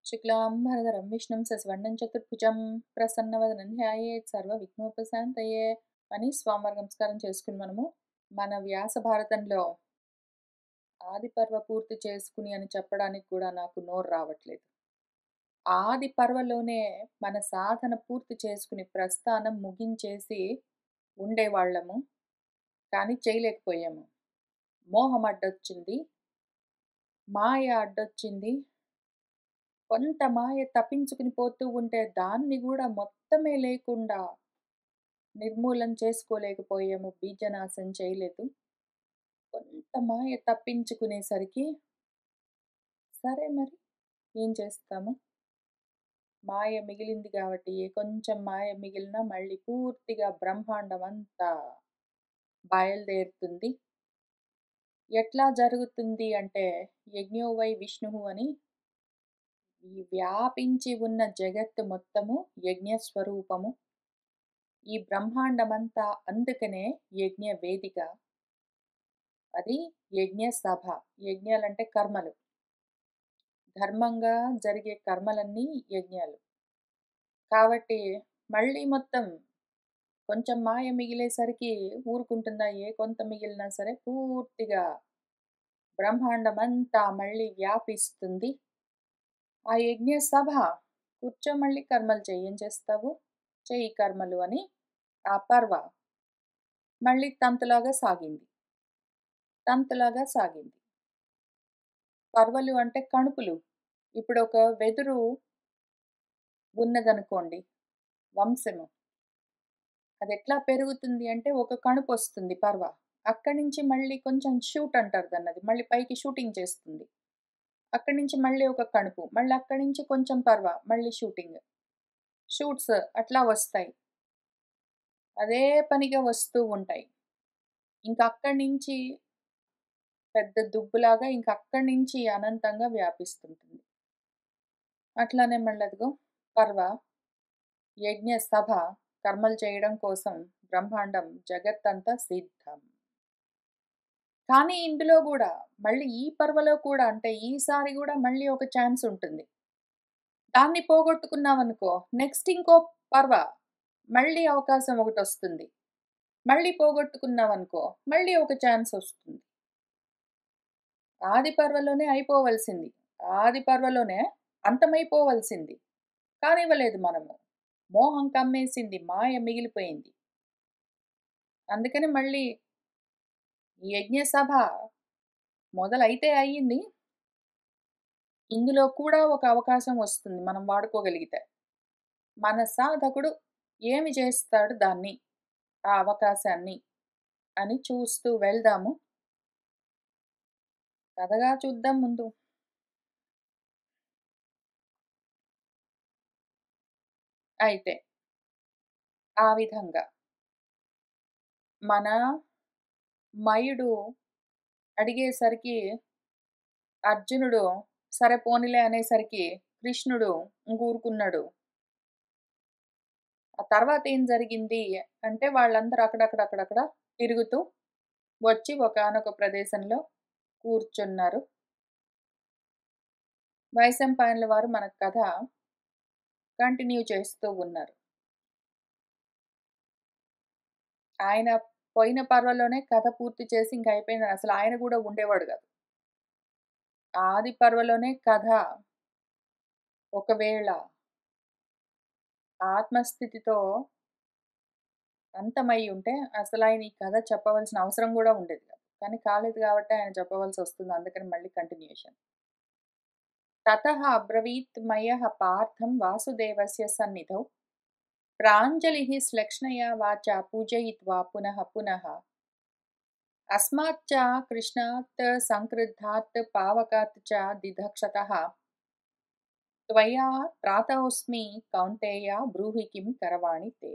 శుక్లాంబరధరం విష్ణుం శశివర్ణం చతుర్భుజం ప్రసన్నవదనం ధ్యాయేత్ సర్వవిఘ్నోపశాంతయే అని స్వామివారి నమస్కారం చేసుకుని మనము మన వ్యాస భారతంలో ఆది పర్వ పూర్తి చేసుకుని అని చెప్పడానికి కూడా నాకు నోరు రావట్లేదు. ఆది పర్వలోనే మన సాధన పూర్తి చేసుకుని ప్రస్థానం ముగించేసి ఉండేవాళ్ళము. కానీ చేయలేకపోయాము. మోహం అడ్డొచ్చింది, మాయ అడ్డొచ్చింది. కొంత మాయ తప్పించుకుని పోతూ ఉంటే దాన్ని కూడా మొత్తమే లేకుండా నిర్మూలన చేసుకోలేకపోయాము. బీజనాశం చేయలేదు. కొంత మాయ తప్పించుకునేసరికి సరే మరి ఏం చేస్తాము? మాయ మిగిలింది కాబట్టి ఏ కొంచెం మాయ మిగిలినా మళ్ళీ పూర్తిగా బ్రహ్మాండం అంతా బయలుదేరుతుంది. ఎట్లా జరుగుతుంది అంటే యజ్ఞోవై విష్ణువు అని ఈ వ్యాపించి ఉన్న జగత్తు మొత్తము యజ్ఞ స్వరూపము. ఈ బ్రహ్మాండమంతా అందుకనే యజ్ఞ వేదిక. అది యజ్ఞ సభ. యజ్ఞాలంటే కర్మలు. ధర్మంగా జరిగే కర్మలన్నీ యజ్ఞాలు. కాబట్టి మళ్ళీ మొత్తం కొంచెం మాయ మిగిలేసరికి ఊరుకుంటుందా? ఏ కొంత మిగిలినా సరే పూర్తిగా బ్రహ్మాండమంతా మళ్ళీ వ్యాపిస్తుంది. ఆ యజ్ఞ సభ కూర్చో మళ్ళీ కర్మలు చెయ్యి. ఏం చేస్తావు? చెయ్యి కర్మలు అని ఆ పర్వ మళ్ళీ తంతులాగా సాగింది. తంతులాగా సాగింది. పర్వలు అంటే కణుపులు. ఇప్పుడు ఒక వెదురు ఉన్నదనుకోండి, వంశము. అది ఎట్లా పెరుగుతుంది అంటే ఒక కణుపు వస్తుంది పర్వ. అక్కడి నుంచి మళ్ళీ కొంచెం షూట్ అంటారు దాన్ని. అది మళ్ళీ పైకి షూటింగ్ చేస్తుంది. అక్కడి నుంచి మళ్ళీ ఒక కణుపు. మళ్ళీ అక్కడి నుంచి కొంచెం పర్వ. మళ్ళీ షూటింగ్. షూట్స్ అట్లా వస్తాయి. అదే పనిగా వస్తూ ఉంటాయి. ఇంక అక్కడి నుంచి పెద్ద దుబ్బులాగా ఇంక అక్కడి నుంచి అనంతంగా వ్యాపిస్తుంటుంది. అట్లానే మళ్ళీ అదిగో పర్వ, యజ్ఞ సభ, కర్మలు చేయడం కోసం బ్రహ్మాండం జగత్తంతా సిద్ధం. కానీ ఇందులో గూడా మళ్ళీ ఈ పర్వలో కూడా అంటే ఈసారి గూడా మళ్ళీ ఒక ఛాన్స్ ఉంటుంది. దాన్ని పోగొట్టుకున్నామనుకో నెక్స్ట్ ఇంకో పర్వ మళ్ళీ అవకాశం ఒకటొస్తుంది. మళ్ళీ పోగొట్టుకున్నామనుకో మళ్ళీ ఒక ఛాన్స్ ఒస్తుంది. ఆది పర్వలోనే అయిపోవలసింది. ఆది పర్వలోనే అంతమైపోవలసింది. కానివ్వలేదు మనము. మోహం కమ్మేసింది. మాయ మిగిలిపోయింది. అందుకని మళ్ళీ ఈ యజ్ఞ సభ మొదలైతే అయ్యింది. ఇందులో కూడా ఒక అవకాశం వస్తుంది మనం వాడుకోగలిగితే. మన సాధకుడు ఏమి చేస్తాడు దాన్ని, ఆ అవకాశాన్ని అని చూస్తూ వెళ్దాము. కథగా చూద్దాం ముందు. అయితే ఆ విధంగా మన మయుడు అడిగేసరికి అర్జునుడు సరే పోనీలే అనేసరికి కృష్ణుడు ఊరుకున్నాడు. ఆ తర్వాత ఏం జరిగింది అంటే వాళ్ళందరూ అక్కడక్కడ తిరుగుతూ వచ్చి ఒకానొక ప్రదేశంలో కూర్చున్నారు. వైశంపాయనుల వారు మన కథ కంటిన్యూ చేస్తూ ఉన్నారు. ఆయన పోయిన పర్వలోనే కథ పూర్తి చేసి ఇంక అయిపోయిందని అసలు ఆయన కూడా ఉండేవాడు కాదు. ఆది పర్వలోనే కథ ఒకవేళ ఆత్మస్థితితో అంతమై ఉంటే అసలాయన ఈ కథ చెప్పవలసిన అవసరం కూడా ఉండేది కాదు. కానీ కాలేదు కాబట్టి ఆయన చెప్పవలసి వస్తుంది. అందుకని మళ్ళీ కంటిన్యూషన్. తతః అబ్రవీత్ మయః పార్థం వాసుదేవస్య సన్నిధౌ ప్రాంజలిః శ్లక్ష్ణయా వాచా పూజయిత్వా పునః పునః అస్మాచ్చ కృష్ణాత్ సంక్రుద్ధాత్ పావకాత్ చ దిదక్షతః త్వయా త్రాతోస్మి కౌంతేయ బ్రూహి కిం కరవాణి తే.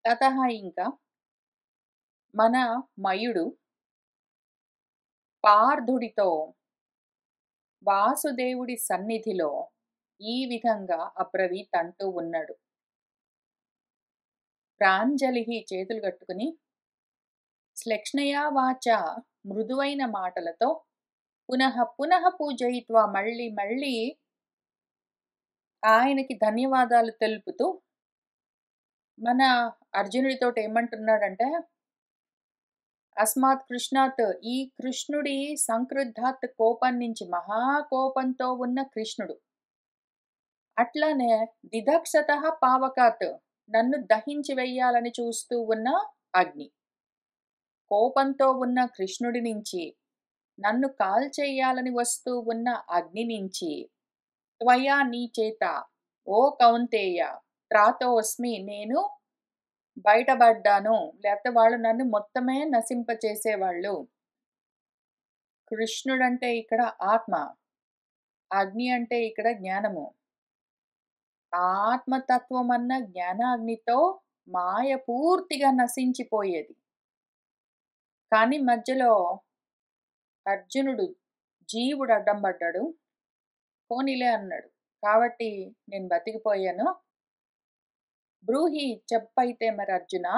తతః ఇంకా మన మయుడు పార్థుడితో వాసుదేవుడి సన్నిధిలో ఈ విధంగా అబ్రవీత్ అంటూ ఉన్నాడు. ప్రాంజలి చేతులు కట్టుకుని శ్లక్ష్ణయా వాచ మృదువైన మాటలతో పునః పునః పూజయిత్వా మళ్ళీ మళ్ళీ ఆయనకి ధన్యవాదాలు తెలుపుతూ మన అర్జునుడితోటి ఏమంటున్నాడంటే, అస్మాత్ కృష్ణాత్, ఈ కృష్ణుడి సంక్రుద్ధాత్, కోపం నుంచి మహాకోపంతో ఉన్న కృష్ణుడు. అట్లానే దిదక్షతః పావకాత్, నన్ను దహించి వెయ్యాలని చూస్తూ ఉన్న అగ్ని. కోపంతో ఉన్న కృష్ణుడి నుంచి, నన్ను కాల్చేయాలని వస్తూ ఉన్న అగ్ని నుంచి, త్వయా నీ చేత, ఓ కౌంతేయ, త్రాతోస్మి, నేను బయటపడ్డాను. లేకపోతే వాళ్ళు నన్ను మొత్తమే నశింపచేసేవాళ్ళు. కృష్ణుడంటే ఇక్కడ ఆత్మ. అగ్ని అంటే ఇక్కడ జ్ఞానము. ఆత్మతత్వమన్న జ్ఞానాగ్నితో మాయ పూర్తిగా నశించిపోయేది. కానీ మధ్యలో అర్జునుడు, జీవుడు అడ్డం పడ్డాడు. పోనీలే అన్నాడు. కాబట్టి నేను బతికిపోయాను. బ్రూహి, చెప్పైతే మరి అర్జునా,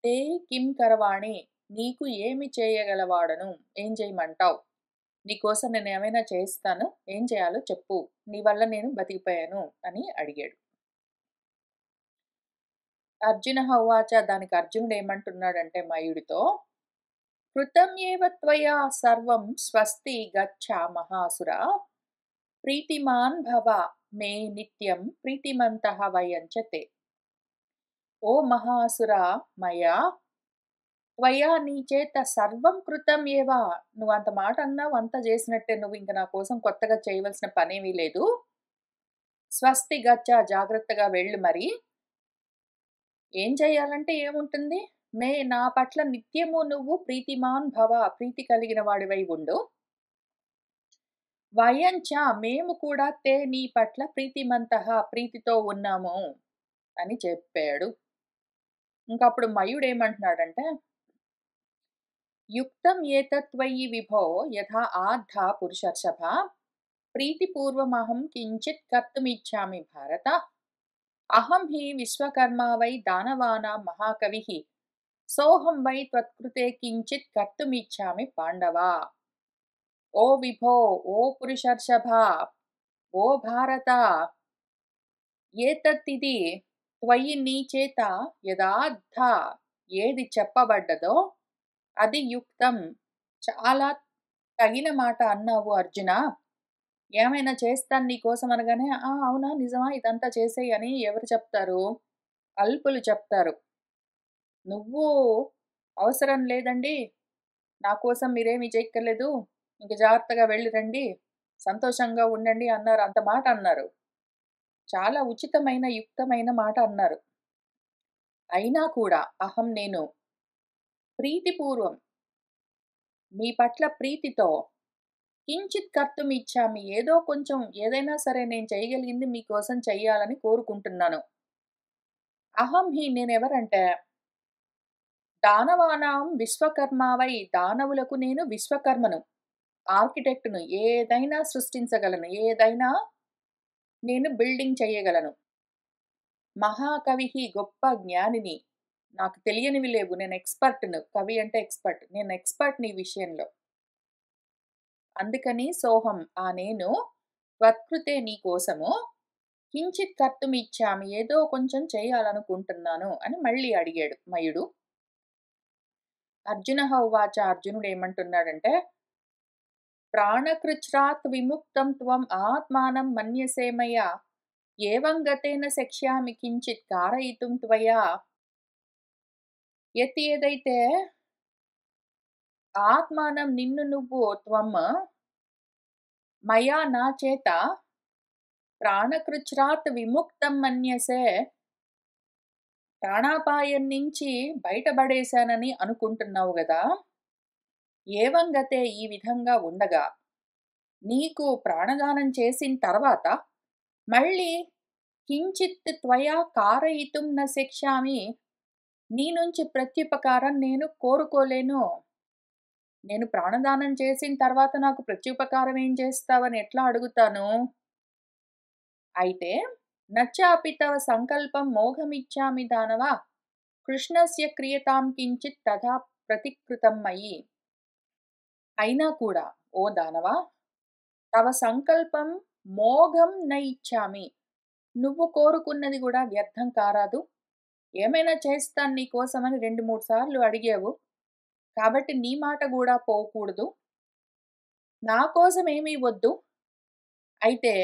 తే కిం కరవాణి, నీకు ఏమి చేయగలవాడను, ఏం చేయమంటావు? నీకోసం నేను ఏమైనా చేస్తాను, ఏం చేయాలో చెప్పు, నీ వల్ల నేను బతికిపోయాను అని అడిగాడు. అర్జున ఉవాచ, దానికి అర్జునుడు ఏమంటున్నాడంటే మయుడితో, కృతం ఏవ త్వయా సర్వం స్వస్తి గచ్చ మహాసుర, ప్రీతిమాన్ భవ మే నిత్యం ప్రీతిమంతః వయంచతే. ఓ మహాసుర, మయా త్వయా నీ చేత సర్వం కృతం ఏవా, నువ్వు అంత మాట అన్నావు, అంత చేసినట్టే, నువ్వు ఇంక నా కోసం కొత్తగా చేయవలసిన పనేమీ లేదు. స్వస్తి గచ్చ, జాగ్రత్తగా వెళ్ళు. మరి ఏం చేయాలంటే ఏముంటుంది? మే, నా పట్ల నిత్యము నువ్వు ప్రీతిమాన్ భవ, ప్రీతి కలిగిన వాడివై ఉండు. వయంచ, మేము కూడా తే నీ పట్ల ప్రీతిమంతః, ప్రీతితో ఉన్నాము అని చెప్పాడు. ఇంకప్పుడు మయుడు ఏమంటున్నాడంటే, యుక్తం ఏతత్వయి విభో యథా ఆద్ధా పురుషర్షభ, ప్రీతిపూర్వమహం కించిత్ కర్తుమిచ్చామి భారత, అహం హి విశ్వకర్మా వై దానవానాం మహాకవిః, సోహం వై త్వత్కృతే కించిత్ కర్తుమిచ్చామి పాండవ. ఓ విభో, ఓ పురుషర్షభ, ఓ భారత, ఏతత్తిది త్వయి నీ చేత యథార్థ, ఏది చెప్పబడ్డదో అది యుక్తం, చాలా తగిన మాట అన్నావు అర్జున. ఏమైనా చేస్తాను నీకోసం అనగానే, అవునా, నిజమా, ఇదంతా చేసేయి అని ఎవరు చెప్తారు? అల్పులు చెప్తారు. నువ్వు అవసరం లేదండి, నా కోసం మీరేమీ చేయక్కర్లేదు, ఇంక జాగ్రత్తగా వెళ్ళి రండి, సంతోషంగా ఉండండి అన్నారు. అంత మాట అన్నారు. చాలా ఉచితమైన, యుక్తమైన మాట అన్నారు. అయినా కూడా అహం, నేను, ప్రీతిపూర్వం, మీ పట్ల ప్రీతితో, కించిత్ కర్తుమిచ్చామి, ఏదో కొంచెం, ఏదైనా సరే నేను చేయగలిగింది మీకోసం చెయ్యాలని కోరుకుంటున్నాను. అహం హి, నేనెవరంటే, దానవానాం విశ్వకర్మావై, దానవులకు నేను విశ్వకర్మను, ఆర్కిటెక్టును, ఏదైనా సృష్టించగలను, ఏదైనా నేను బిల్డింగ్ చేయగలను. మహాకవిహి, గొప్ప జ్ఞానిని, నాకు తెలియనివి లేవు, నేను ఎక్స్పర్ట్ను. కవి అంటే ఎక్స్పర్ట్, నేను ఎక్స్పర్ట్ని ఈ విషయంలో. అందుకని సోహం, ఆ నేను, త్వత్కృతే నీ కోసము, కించిత్ కర్తుమిచ్చామి, ఏదో కొంచెం చేయాలనుకుంటున్నాను అని మళ్ళీ అడిగాడు మయుడు. అర్జున ఉవాచ, అర్జునుడు ఏమంటున్నాడంటే, ప్రాణకృచ్ఛ్రాత్ విముక్తం త్వం ఆత్మానం మన్యసే మయా, ఏవం గతేన శక్ష్యామి కించిత్ కారయితుం త్వయా. ఏదైతే ఆత్మానం, నిన్ను నువ్వు, త్వం మయా, నా చేత, ప్రాణకృచ్ఛ్రాత్ విముక్తం మన్యసే, ప్రాణాపాయం నుంచి బయటపడేశానని అనుకుంటున్నావు గదా. ఏవం గతే, ఈ విధంగా ఉండగా, నీకు ప్రాణదానం చేసిన తర్వాత మళ్ళీ కించిత్ త్వయా కారయితుం న శక్ష్యామి, నీ నుంచి ప్రత్యుపకారం నేను కోరుకోలేను. నేను ప్రాణదానం చేసిన తర్వాత నాకు ప్రత్యుపకారం ఏం చేస్తావని ఎట్లా అడుగుతాను? అయితే నచ్చాపి తవ సంకల్పం మోఘమిచ్చామి దానవ, కృష్ణస్య క్రియతాం కించిత్ తథా ప్రతికృతం మయి. అయినా కూడా ఓ దానవ, తవ సంకల్పం మోఘం న ఇచ్చామి. నువ్వు కోరుకున్నది కూడా వ్యర్థం కారాదు. ఏమైనా చేస్తాను నీ కోసమని 2, 3 సార్లు అడిగావు. కాబట్టి నీ మాట కూడా పోకూడదు. నా కోసం ఏమీ వద్దు. అయితే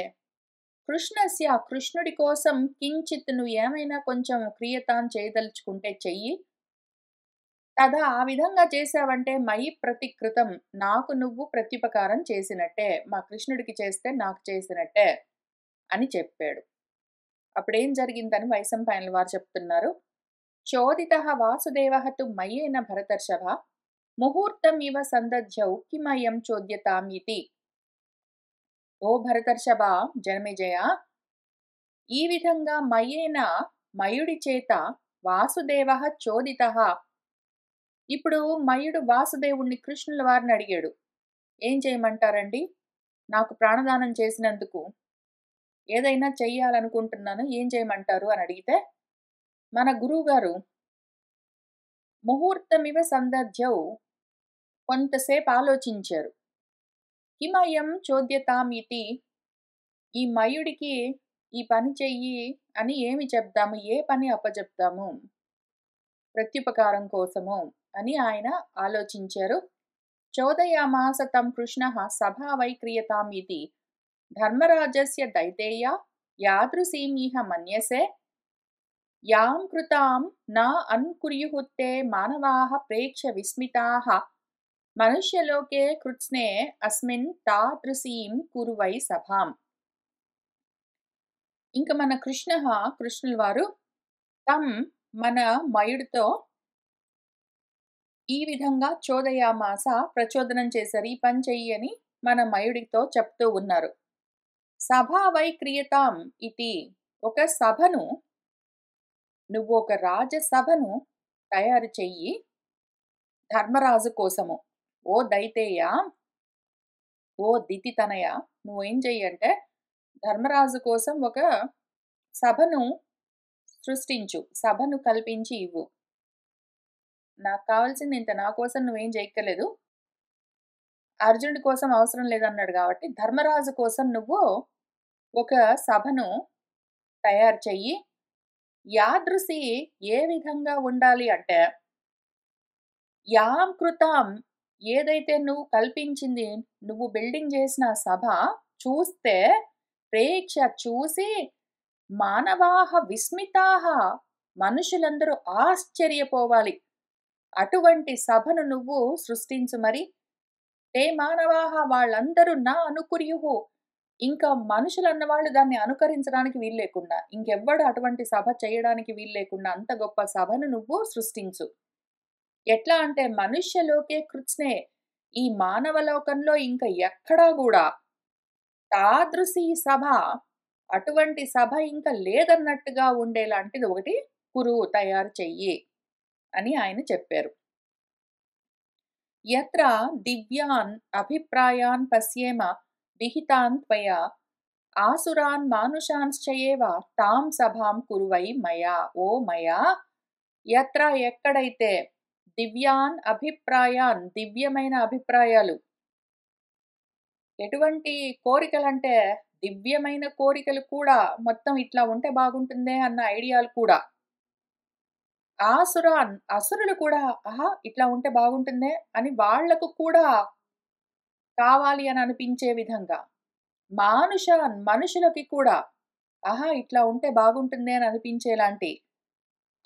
కృష్ణుడి కోసం కించిత్ నువ్వు ఏమైనా కొంచెం క్రియతాం చేయదలుచుకుంటే చెయ్యి. తదా ఆ విధంగా చేశావంటే మయి ప్రతికృతం, నాకు నువ్వు ప్రత్యుపకారం చేసినట్టే. మా కృష్ణుడికి చేస్తే నాకు చేసినట్టే అని చెప్పాడు. అప్పుడేం జరిగిందని వైశంపాయనుల వారు చెప్తున్నారు. చోదితః వాసుదేవః తు మయ్యేన భరతర్షభ ముహూర్తం ఇవ సందధ్యౌ కిమయం చోద్యతామితి. ఓ భరతర్షభ, జనమేజయ, ఈ విధంగా మయుడి చేత వాసుదేవః చోదితః. ఇప్పుడు మయుడు వాసుదేవుణ్ణి కృష్ణుల వారిని అడిగాడు, ఏం చేయమంటారండి? నాకు ప్రాణదానం చేసినందుకు ఏదైనా చెయ్యాలనుకుంటున్నాను, ఏం చేయమంటారు అని అడిగితే, మన గురువుగారు ముహూర్తమివ సందధ్యౌ కొంతసేపు ఆలోచించారు. కిమయం చోద్యతామితి, ఈ మయుడికి ఈ పని చెయ్యి అని ఏమి చెప్దాము, ఏ పని అప్పచెప్తాము ప్రత్యుపకారం కోసము అని ఆయన ఆలోచించారు. చోదయామాస తం కృష్ణః సభా వై క్రియతామితి ధర్మరాజస్య దైతేయ యాదృశీమిహ మన్యసే యాం కృతాం న అన్కుర్యుఃతే మానవాః ప్రేక్ష్య విస్మితాః మనుష్యలోకే కృత్స్నే అస్మిన్ తాదృశీం కురు వై సభాం. ఇంక మన కృష్ణుల వారు తం మన మయుడితో ఈ విధంగా చోదయామాస ప్రచోదనం చేశారు, ఈ పని చెయ్యి అని మన మయుడితో చెప్తూ ఉన్నారు. సభా వై క్రియతాం ఇది, ఒక సభను, నువ్వు ఒక రాజసభను తయారు చెయ్యి ధర్మరాజు కోసము. ఓ దైతేయ, ఓ దితితనయ, నువ్వేం చెయ్యి అంటే ధర్మరాజు కోసం ఒక సభను సృష్టించు, సభను కల్పించి ఇవ్వు. నాకు కావాల్సింది ఇంత, నా కోసం నువ్వేం చేయక్కర్లేదు, అర్జునుడి కోసం అవసరం లేదన్నాడు కాబట్టి ధర్మరాజు కోసం నువ్వు ఒక సభను తయారు చెయ్యి. యాదృశి ఏ విధంగా ఉండాలి అంటే, యాం కృతాం, ఏదైతే నువ్వు కల్పించింది, నువ్వు బిల్డింగ్ చేసిన సభ చూస్తే ప్రేక్ష చూసి మానవాహ విస్మితాహ, మనుషులందరూ ఆశ్చర్యపోవాలి. అటువంటి సభను నువ్వు సృష్టించు. మరి తే మానవాహ, వాళ్ళందరూ నా అనుకుర్యుహు, ఇంకా మనుషులు అన్నవాళ్ళు దాన్ని అనుకరించడానికి వీలు లేకుండా, ఇంకెవ్వడు అటువంటి సభ చేయడానికి వీలు లేకుండా అంత గొప్ప సభను నువ్వు సృష్టించు. ఎట్లా అంటే మనుష్యలోకే కృత్స్నే, ఈ మానవ లోకంలో ఇంకా ఎక్కడా కూడా తాదృశీ సభ, అటువంటి సభ ఇంకా లేదన్నట్టుగా ఉండేలాంటిది ఒకటి కురు, తయారు చెయ్యి అని ఆయన చెప్పారు. యత్ర దివ్యాన్ అభిప్రాయాన్ పశ్యేమ విహితాన్ త్వయా ఆసురాన్ మానుషాంశ్చయేవ తాం సభాం కురువై మయా. ఓ మయా, యత్ర ఎక్కడైతే దివ్యాన్ అభిప్రాయాన్, దివ్యమైన అభిప్రాయాలు, ఎటువంటి కోరికలంటే దివ్యమైన కోరికలు కూడా, మొత్తం ఇట్లా ఉంటే బాగుంటుందే అన్న ఐడియాలు కూడా, ఆసురాన్, అసురులు కూడా ఆహా ఇట్లా ఉంటే బాగుంటుందే అని వాళ్లకు కూడా కావాలి అని అనిపించే విధంగా, మానుషాన్, మనుషులకి కూడా ఆహా ఇట్లా ఉంటే బాగుంటుందే అని అనిపించేలాంటి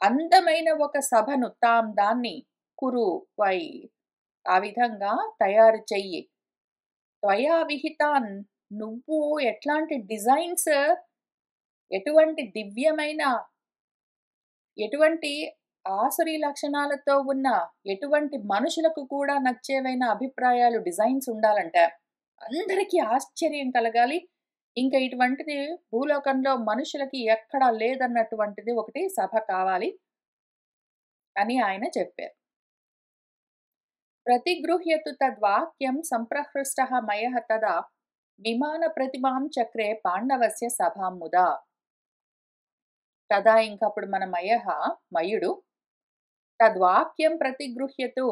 అందమైన ఒక సభను తాం, దాన్ని కురు వై, ఆ విధంగా తయారు చెయ్యి. త్వయా విహితాన్, నువ్వు ఎట్లాంటి డిజైన్స్, ఎటువంటి దివ్యమైన, ఎటువంటి ఆసురీ లక్షణాలతో ఉన్న, ఎటువంటి మనుషులకు కూడా నచ్చేవైన అభిప్రాయాలు, డిజైన్స్ ఉండాలంట. అందరికీ ఆశ్చర్యం కలగాలి. ఇంకా ఇటువంటిది భూలోకంలో మనుషులకి ఎక్కడా లేదన్నటువంటిది ఒకటి సభ కావాలి అని ఆయన చెప్పారు. ప్రతిగృహ్యతు తద్వాక్యం సంప్రహృష్టః మయః తదా విమాన ప్రతిమాం చక్రే పాండవస్య సభాం ముదా. తదా ఇంకప్పుడు మన మయుడు తద్వాక్యం ప్రతిగృహ్యతు,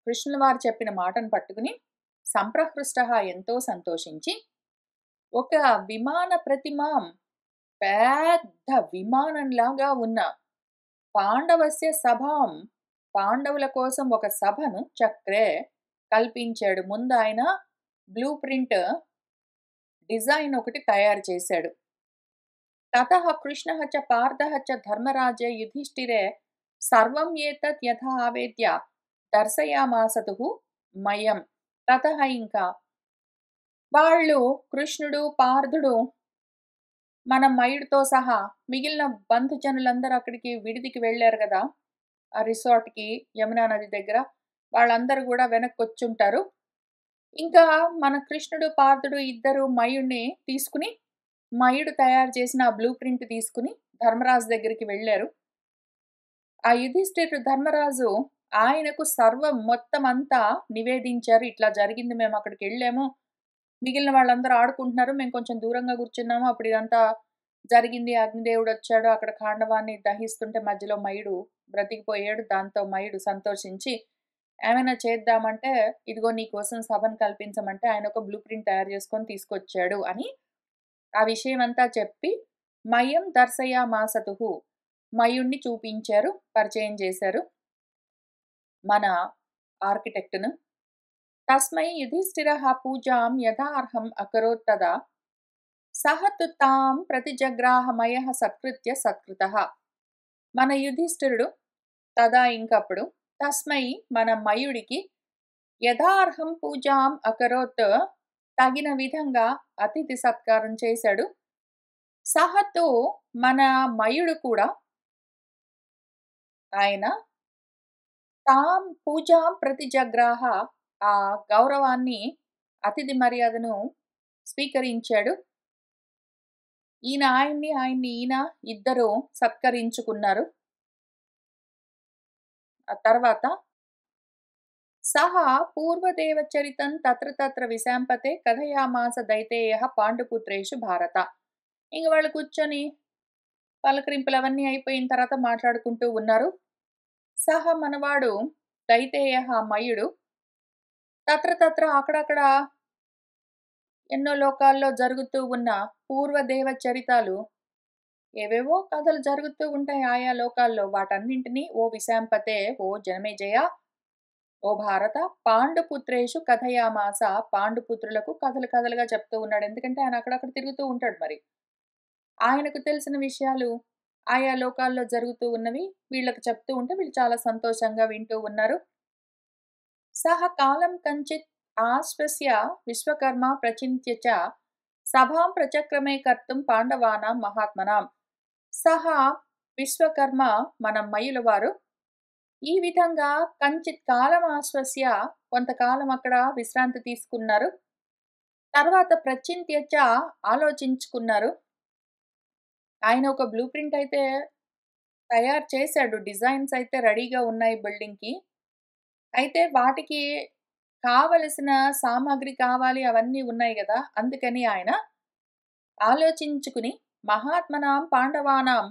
కృష్ణుల వారు చెప్పిన మాటను పట్టుకుని సంప్రహృష్టః ఎంతో సంతోషించి ఒక విమాన ప్రతిమాం పెద్ద విమానంలాగా ఉన్న పాండవస్య సభాం పాండవుల కోసం ఒక సభను చక్రే కల్పించాడు. ముందు ఆయన బ్లూ ప్రింట్ డిజైన్ ఒకటి తయారు చేశాడు. తతః కృష్ణః చ పార్థః చ ధర్మరాజే యుధిష్ఠిరే సర్వం ఏతత్ యథా ఆవేద్య దర్శయామాసతుః మయం. తతః ఇంకా వాళ్ళు కృష్ణుడు, పార్థుడు మన మయుడితో సహా మిగిలిన బంధుజనులందరూ అక్కడికి విడిదికి వెళ్ళారు గదా! ఆ రిసార్ట్‌కి యమునా నది దగ్గర. వాళ్ళందరూ గూడా వెనక్కొచ్చుంటారు. ఇంకా మన కృష్ణుడు, పార్థుడు ఇద్దరు మయుడిని తీసుకుని, మయుడు తయారు చేసిన ఆ బ్లూ ప్రింట్ తీసుకుని ధర్మరాజు దగ్గరికి వెళ్లారు. ఆ యుధిష్ఠిరుడు ధర్మరాజు ఆయనకు సర్వం మొత్తం అంతా నివేదించారు. ఇట్లా జరిగింది. మేమక్కడికెళ్ళాము. మిగిలిన వాళ్ళందరూ ఆడుకుంటున్నారు. మేము కొంచెం దూరంగా కూర్చున్నాము. అప్పుడు ఇదంతా జరిగింది. అగ్నిదేవుడొచ్చాడు. అక్కడ ఖాండవాన్ని దహిస్తుంటే మధ్యలో మయుడు బ్రతికిపోయాడు. దాంతో మయుడు సంతోషించి ఏమైనా చేద్దామంటే, ఇదిగో నీకోసం సభను కల్పించమంటే ఆయన ఒక బ్లూ ప్రింట్ తయారు చేసుకొని తీసుకొచ్చాడు అని ఆ విషయమంతా చెప్పి మయం దర్శయామాసతుః మయుణ్ణి చూపించారు. పరిచయం చేశారు మన ఆర్కిటెక్ట్‌ను. తస్మై యుధిష్ఠిరः పూజాం యథార్హం అకరోత్ తదా సహ తు తాం ప్రతిజగ్రాహ మయః సత్కృత్య సత్కృతః. మన యుధిష్ఠిరుడు తదా ఇంకప్పుడు తస్మై మన మయుడికి యథార్హం పూజాం అకరోత్ తగిన విధంగా అతిథి సత్కారం చేశాడు. సహతో మన మయుడు కూడా ఆయన తాం పూజాం ప్రతిజగ్రాహ ఆ గౌరవాన్ని అతిథి మర్యాదను స్వీకరించాడు. ఆయన్ని ఈయన ఇద్దరు సత్కరించుకున్నారు. ఆ తర్వాత సహ పూర్వదేవచరితం తత్ర తత్ర విశాంపతే కథయామాస దైతేయః పాండుపుత్రేషు భారత. ఇంక వాళ్ళు కూర్చొని పలకరింపులు అవన్నీ అయిపోయిన తర్వాత మాట్లాడుకుంటూ ఉన్నారు. సహ మనవాడు దైతేయః మయుడు తత్ర తత్ర అక్కడక్కడ ఎన్నో లోకాల్లో జరుగుతూ ఉన్న పూర్వదేవ చరితాలు ఏవేవో కథలు జరుగుతూ ఉంటాయి ఆయా లోకాల్లో. వాటన్నింటినీ ఓ విశాంపతే, ఓ జనమేజయ, ఓ భారత, పాండుపుత్రేషు కథయామాస పాండుపుత్రులకు కథలు కథలుగా చెప్తూ ఉన్నాడు. ఎందుకంటే ఆయన అక్కడక్కడ తిరుగుతూ ఉంటాడు మరి. ఆయనకు తెలిసిన విషయాలు ఆయా లోకాల్లో జరుగుతూ ఉన్నవి వీళ్ళకి చెప్తూ ఉంటే వీళ్ళు చాలా సంతోషంగా వింటూ ఉన్నారు. సహ కాలం కంచిత్ ఆశ్వస్య విశ్వకర్మ ప్రచింత్య చ సభాం ప్రచక్రమే కర్తుం పాండవానాం మహాత్మనాం. సహ విశ్వకర్మ మన మయుల వారు ఈ విధంగా కంచిత్ కాలం ఆశ్వస్య కొంతకాలం అక్కడ విశ్రాంతి తీసుకున్నారు. తర్వాత ప్రచింత్య చ ఆలోచించుకున్నారు. ఆయన ఒక బ్లూ ప్రింట్ అయితే తయారు చేశాడు. డిజైన్స్ అయితే రెడీగా ఉన్నాయి బిల్డింగ్‌కి. అయితే వాటికి కావలసిన సామాగ్రి కావాలి అవన్నీ ఉన్నాయి గదా! అందుకని ఆయన ఆలోచించుకుని మహాత్మనాం పాండవానాం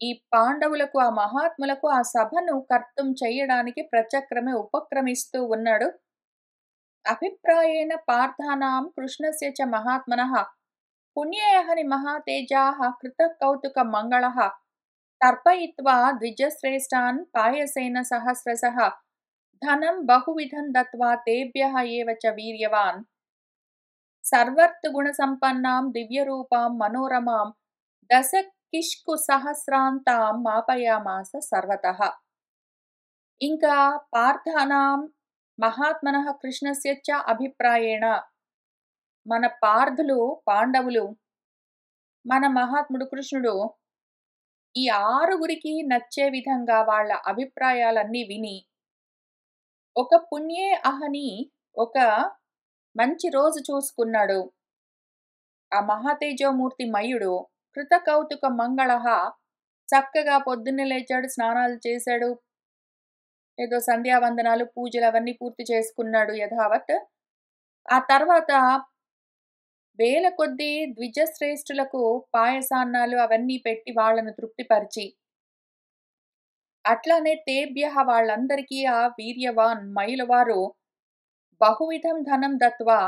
ఈ పాండవులకు, ఆ మహాత్ములకు ఆ సభను కర్తం చెయ్యడానికి ప్రచక్రమే ఉపక్రమిస్తూ ఉన్నాడు. అభిప్రాయేణ పార్థానాం కృష్ణస్య చ మహాత్మనః పుణ్యయః మహాతేజాః కృతకౌతుక మంగళః తర్పయిత్వా ద్విజశ్రేష్ఠాన్ పాయసేన సహస్రశః ధనం బహువిధం దత్వా తేభ్యః ఏవ చ వీర్యవాన్ సర్వర్థగుణసంపన్నాం దివ్యరూపాం మనోరమాం దశ కిష్కు సహస్రాంతాం మాపయామాస సర్వతః. ఇంకా పార్థానాం మహాత్మనః కృష్ణస్య చ అభిప్రాయేణ మన పార్థులు పాండవులు మన మహాత్ముడు కృష్ణుడు ఈ ఆరుగురికి నచ్చే విధంగా వాళ్ళ అభిప్రాయాలన్నీ విని ఒక పుణ్యే అహని ఒక మంచి రోజు చూసుకున్నాడు. ఆ మహాతేజోమూర్తి మయుడు కృతకౌతుక మంగళః చక్కగా పొద్దున్నే లేచాడు, స్నానాలు చేశాడు, ఏదో సంధ్యావందనాలు, పూజలు అవన్నీ పూర్తి చేసుకున్నాడు యథావత్. ఆ తర్వాత వేల కొద్దీ ద్విజశ్రేష్ఠులకు పాయసాన్నాలు అవన్నీ పెట్టి వాళ్ళను తృప్తిపరిచి, అట్లానే తేభ్యః వాళ్ళందరికీ ఆ వీర్యవాన్ మయులవారు బహువిధం ధనం దత్వా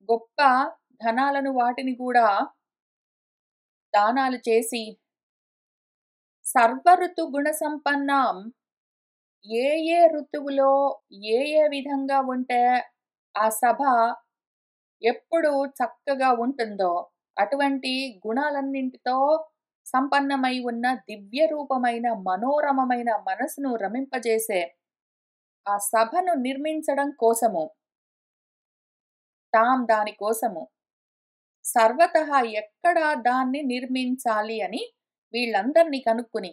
గొప్ప ధనాలను వాటిని కూడా దానాలు చేసి సర్వఋతు గుణ సంపన్నాం ఏ ఏ ఋతువులో ఏ ఏ విధంగా ఉంటే ఆ సభ ఎప్పుడు చక్కగా ఉంటుందో అటువంటి గుణాలన్నింటితో సంపన్నమై ఉన్న దివ్య రూపమైన మనోరమమైన మనసును రమింపజేసే ఆ సభను నిర్మించడం కోసము దాని కోసము సర్వతః ఎక్కడ దాన్ని నిర్మించాలి అని వీళ్ళందరినీ కనుక్కుని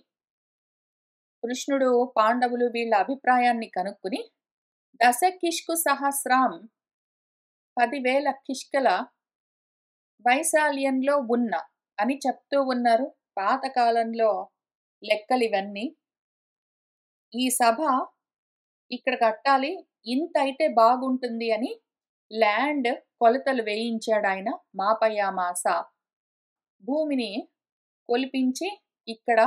కృష్ణుడు పాండవులు వీళ్ళ అభిప్రాయాన్ని కనుక్కుని దశకిష్కు సహస్రాం 10,000 కిష్కల వైశాల్యంలో ఉన్న అని చెప్తూ ఉన్నారు. పాతకాలంలో లెక్కలివన్నీ. ఈ సభ ఇక్కడ కట్టాలి, ఇంత అయితే బాగుంటుంది అని ల్యాండ్ కొలతలు వేయించాడాయన. మాపయామాస భూమిని కొలిపించి ఇక్కడ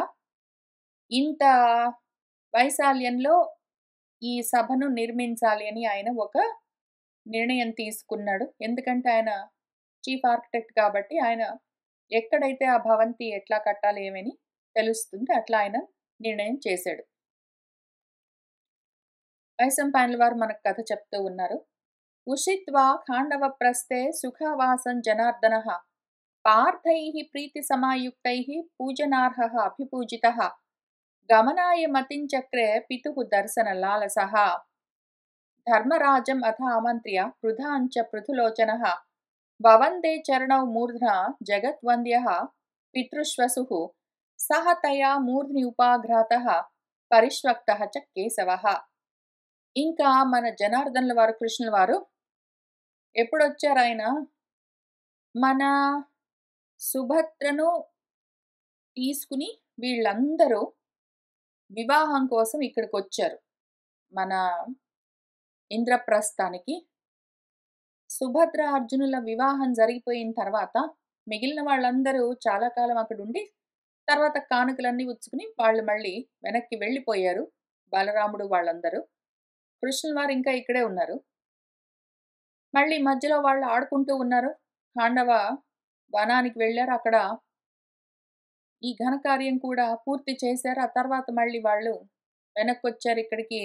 ఇంత వైశాల్యంలో ఈ సభను నిర్మించాలి అని ఆయన ఒక నిర్ణయం తీసుకున్నాడు. ఎందుకంటే ఆయన చీఫ్ ఆర్కిటెక్ట్ కాబట్టి ఆయన ఎక్కడైతే ఆ భవంతి ఎట్లా కట్టాలి ఏమని తెలుస్తుంది, అట్లా ఆయన నిర్ణయం చేశాడు. వైశంపాయనుల వారు మనకు కథ చెప్తూ ఉన్నారు. ఉషిత్వా ఖాండవ ప్రస్థే సుఖవాసం జనార్దనః పార్థైః ప్రీతి సమాయుక్తైః పూజనార్హః అభిపూజితః గమనాయ మతించక్రే పితుః దర్శన లాలసః ధర్మరాజం అథ ఆమంత్ర్య పృథాంచ పృథులోచనః వవందే చరణౌ మూర్ధ్నా జగద్వంద్యః పితృశ్వసుః సహ తయా మూర్ధ్ని ఉపాఘ్రాతః పరిష్వక్తః చ కేశవః. ఇంకా మన జనార్దనుల వారు కృష్ణుల వారు ఎప్పుడొచ్చారు? ఆయన మన సుభద్రను తీసుకుని వీళ్ళందరూ వివాహం కోసం ఇక్కడికి వచ్చారు. మన ఇంద్రప్రస్థానికి సుభద్ర అర్జునుల వివాహం జరిగిపోయిన తర్వాత మిగిలిన వాళ్ళందరూ చాలా కాలం అక్కడ ఉండి తర్వాత కానుకలన్నీ ఉచ్చుకుని వాళ్ళు మళ్ళీ వెనక్కి వెళ్ళిపోయారు. బలరాముడు వాళ్ళందరూ. కృష్ణుల వారు ఇంకా ఇక్కడే ఉన్నారు. మళ్ళీ మధ్యలో వాళ్ళు ఆడుకుంటూ ఉన్నారు. ఖాండవ వనానికి వెళ్ళారు. అక్కడ ఈ ఘనకార్యం కూడా పూర్తి చేశారు. ఆ తర్వాత మళ్ళీ వాళ్ళు వెనక్కి వచ్చారు ఇక్కడికి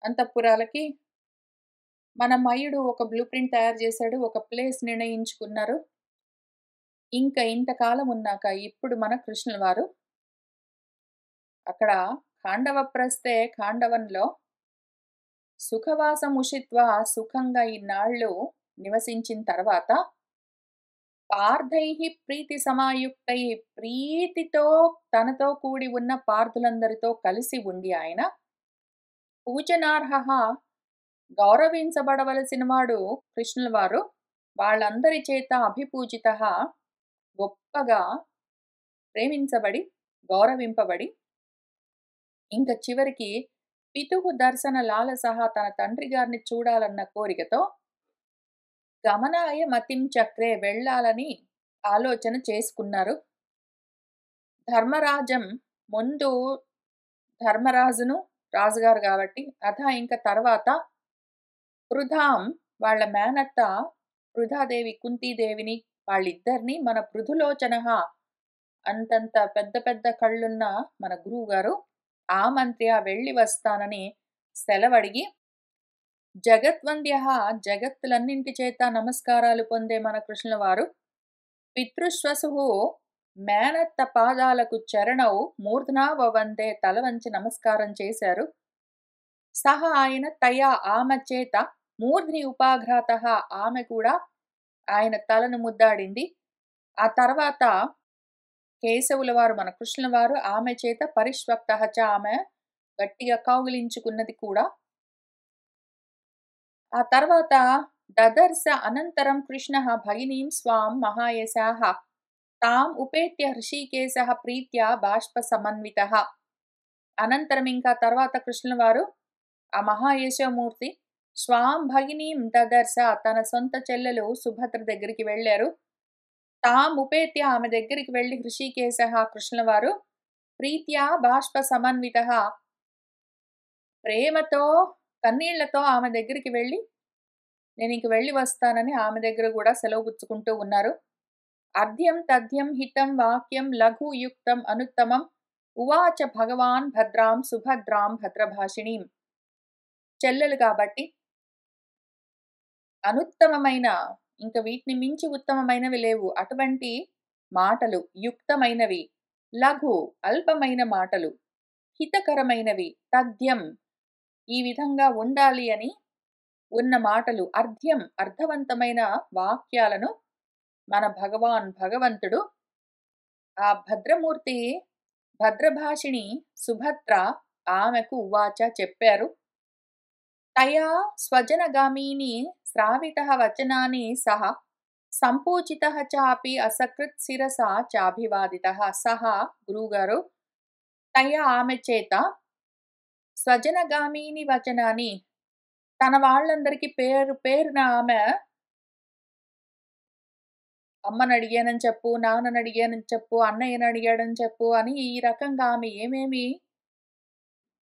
అంతఃపురాలకి. మన మయుడు ఒక బ్లూ ప్రింట్ తయారు చేశాడు. ఒక ప్లేస్ నిర్ణయించుకున్నారు. ఇంకా ఇంతకాలం ఉన్నాక ఇప్పుడు మన కృష్ణుల వారు అక్కడ ఖాండవ ప్రస్థే ఖాండవంలో సుఖవాసం ఉషిత్వా సుఖంగా ఇన్నాళ్ళు నివసించిన తర్వాత పార్థైః ప్రీతి సమాయుక్తై ప్రీతితో తనతో కూడి ఉన్న పార్థులందరితో కలిసి ఉండి ఆయన పూజనార్హ గౌరవించబడవలసిన వాడు కృష్ణుల వారు వాళ్ళందరి చేత అభిపూజిత గొప్పగా ప్రేమించబడి గౌరవింపబడి ఇంకా చివరికి పితుహు దర్శన లాలసహ తన తండ్రి గారిని చూడాలన్న కోరికతో గమనాయ మతిం చక్రే వెళ్ళాలని ఆలోచన చేసుకున్నారు. ధర్మరాజం ముందు ధర్మరాజును రాజుగారు కాబట్టి ఇంకా తర్వాత పృథాం వాళ్ళ మేనత్త పృథాదేవి కుంతీదేవిని వాళ్ళిద్దరిని మన పృథులోచన అంతంత పెద్ద పెద్ద కళ్ళున్న మన గురువు గారు ఆమంత్ర్య వెళ్ళి వస్తానని సెలవడిగి జగద్వంద్య జగత్తులన్నింటి చేత నమస్కారాలు పొందే మన కృష్ణుల వారు పితృశ్వసు మేనత్త పాదాలకు చరణవు మూర్ధనా వందే తల వంచి నమస్కారం చేశారు. సహా ఆయన తయా ఆమె చేత మూర్ధ్ని ఉపాఘ్రాత ఆమె కూడా ఆయన తలను ముద్దాడింది. ఆ తర్వాత కేశవుల వారు మన కృష్ణుల వారు ఆమె చేత పరిష్వక్త ఆమె గట్టిగా కౌగిలించుకున్నది కూడా. ఆ తర్వాత దదర్శ అనంతరం కృష్ణ భగినీం స్వాం మహాయశాః తాం ఉపేత్య హృషీకేశ ప్రీత్యా బాష్ప సమన్విత. అనంతరం ఇంకా తర్వాత కృష్ణుల వారు ఆ మహాయశోమూర్తి స్వాం భగినీం దదర్శ తన సొంత చెల్లెలు సుభద్ర దగ్గరికి వెళ్ళారు. తాం ఉపేత్య ఆమె దగ్గరికి వెళ్ళి హృషీకేశ కృష్ణుల వారు ప్రీత్యా బాష్ప సమన్విత ప్రేమతో కన్నీళ్లతో ఆమె దగ్గరికి వెళ్ళి నేనింక వెళ్ళి వస్తానని ఆమె దగ్గర గూడా సెలవు పుచ్చుకుంటూ ఉన్నారు. అర్ధ్యం తథ్యం హితం వాక్యం లఘు యుక్తం అనుత్తమం ఉవాచ భగవాన్ భద్రాం సుభద్రాం భద్రభాషిణీం. చెల్లెలు కాబట్టి అనుత్తమమైన, ఇంక వీటిని మించి ఉత్తమమైనవి లేవు. అటువంటి మాటలు, యుక్తమైనవి, లఘు అల్పమైన మాటలు, హితకరమైనవి, తథ్యం ఈ విధంగా ఉండాలి అని ఉన్న మాటలు, అర్ధ్యం అర్థవంతమైన వాక్యాలను మన భగవంతుడు ఆ భద్రమూర్తి భద్రభాషిణి సుభద్ర ఆమెకు ఉవాచ చెప్పారు. తయా స్వజనగామిని శ్రావితః వచనాని సహ సంపూజితః చాపి అసకృత్ శిరసా చాభివాదితః. సహా గురువుగారు తయా ఆమె చేత స్వజనగామిని వచనాన్ని తన వాళ్ళందరికీ పేరు పేరున ఆమె అమ్మని అడిగానని చెప్పు, నాన్నని అడిగానని చెప్పు, అన్నయ్యని అడిగాడని చెప్పు అని ఈ రకంగా ఆమె ఏమేమి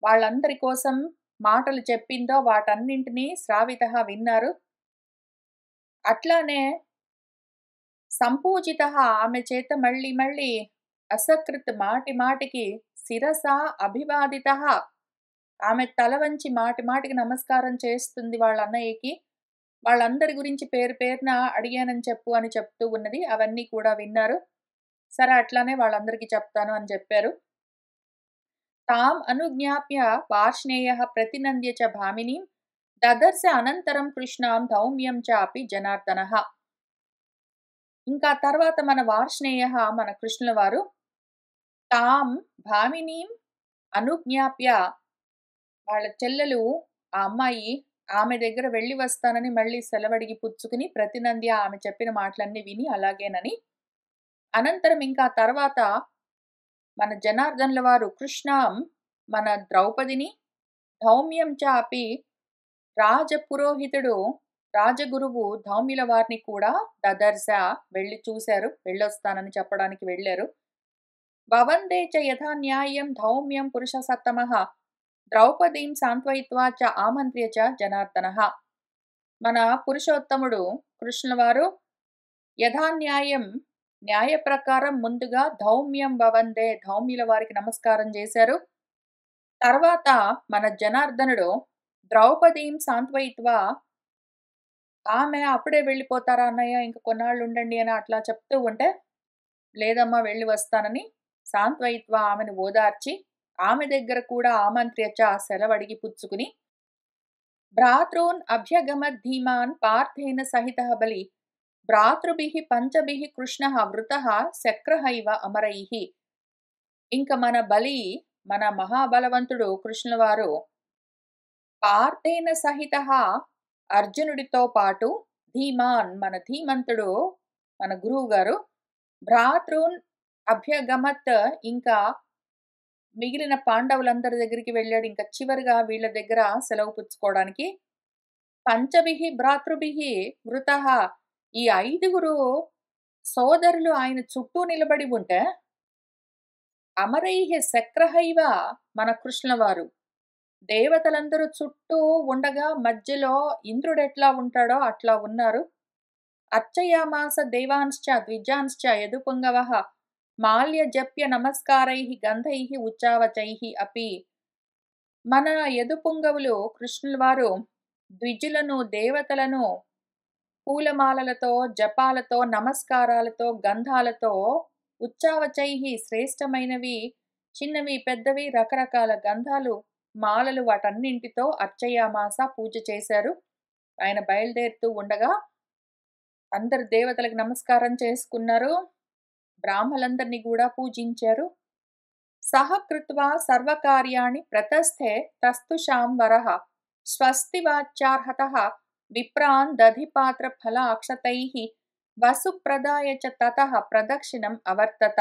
వాళ్ళందరి కోసం మాటలు చెప్పిందో వాటన్నింటినీ శ్రావితః విన్నారు. అట్లానే సంపూజితః ఆమె చేత మళ్ళీ మళ్ళీ అసకృత్ మాటి మాటికి శిరసా అభివాదితః ఆమె తల వంచి మాటి మాటికి నమస్కారం చేస్తుంది వాళ్ళ అన్నయ్యకి. వాళ్ళందరి గురించి పేరు పేరున అడిగానని చెప్పు అని చెప్తూ ఉన్నది. అవన్నీ కూడా విన్నారు. సరే అట్లానే వాళ్ళందరికీ చెప్తాను అని చెప్పారు. తాం అనుజ్ఞాప్య వార్ష్ణేయః ప్రతినంద్య చ భామినీం దదర్శ అనంతరం కృష్ణాం ధౌమ్యం చాపి జనార్దనః. ఇంకా తర్వాత మన వార్ష్ణేయః మన కృష్ణుల వారు తాం భామినీం అనుజ్ఞాప్య వాళ్ళ చెల్లెలు ఆ అమ్మాయి ఆమె దగ్గర వెళ్ళి వస్తానని మళ్ళీ సెలవడిగి పుచ్చుకుని ప్రతినంద్య ఆమె చెప్పిన మాటలన్నీ విని అలాగేనని. అనంతరం ఇంకా తర్వాత మన జనార్దనుల వారు కృష్ణాం మన ద్రౌపదిని ధౌమ్యం చాపి రాజపురోహితుడు రాజగురువు ధౌమ్యుల వారిని కూడా దదర్శ వెళ్ళి చూశారు, వెళ్ళొస్తానని చెప్పడానికి వెళ్ళారు. భవందే చ యథా న్యాయం ధౌమ్యం పురుష సత్తమః ద్రౌపదీం సాంత్వయిత్వా చ ఆమంత్ర్య చ జనార్దనః. మన పురుషోత్తముడు కృష్ణుల వారు యథాన్యాయం న్యాయ ప్రకారం ముందుగా ధౌమ్యం భవందే ధౌమ్యుల వారికి నమస్కారం చేశారు. తర్వాత మన జనార్దనుడు ద్రౌపదీం సాంత్వయిత్వా ఆమె అప్పుడే వెళ్ళిపోతారా అన్నయ్య ఇంక కొన్నాళ్ళు ఉండండి అని అట్లా చెప్తూ ఉంటే లేదమ్మా వెళ్ళి వస్తానని సాంత్వయిత్వా ఆమెను ఓదార్చి ఆమె దగ్గర కూడా ఆమంత్ర్యచ సెలవడిగి పుచ్చుకుని భ్రాతॄన్ అభ్యగమద్ధీమాన్ పార్థేన సహితః బలి భ్రాతృభిః పంచభిః కృష్ణః వృతః శక్రహైవ అమరైః. ఇంక మన బలి మన మహాబలవంతుడు కృష్ణుల వారు పార్థేన సహితః అర్జునుడితో పాటు ధీమాన్ మన ధీమంతుడు మన గురువు గారు భ్రాతృన్ అభ్యగమత్ ఇంకా మిగిలిన పాండవులందరి దగ్గరికి వెళ్ళాడు. ఇంకా చివరిగా వీళ్ళ దగ్గర సెలవు పుచ్చుకోవడానికి పంచభిః భ్రాతృభిః వృతః ఈ 5గురు సోదరులు ఆయన చుట్టూ నిలబడి ఉంటే అమరైః శక్రహైవ మన కృష్ణుల వారు దేవతలందరూ చుట్టూ ఉండగా మధ్యలో ఇంద్రుడు ఎట్లా ఉంటాడో అట్లా ఉన్నారు. అర్చయామాస దేవాంశ్చ ద్విజాంశ్చ యదుపుంగవః మాల్య జప్య నమస్కారైః గంధైః ఉచ్చావచైః అపి. మన యదుపుంగవులు కృష్ణుల వారు ద్విజులను దేవతలను పూలమాలలతో జపాలతో నమస్కారాలతో గంధాలతో ఉచ్చావచైః శ్రేష్టమైనవి చిన్నవి పెద్దవి రకరకాల గంధాలు మాలలు వాటన్నింటితో అర్చయామాస పూజ చేశారు. ఆయన బయలుదేరుతూ ఉండగా అందరు దేవతలకు నమస్కారం చేసుకున్నారు. బ్రాహ్మలందరినీ కూడా పూజించారు. సహ కృత్వా సర్వకార్యాణి ప్రతస్థే తస్తుషాం వరః స్వస్తి వాచ్యార్హతః విప్రాన్ దధిపాత్ర ఫల అక్షతైః వసు ప్రదాయ చ తతః ప్రదక్షిణం అవర్తత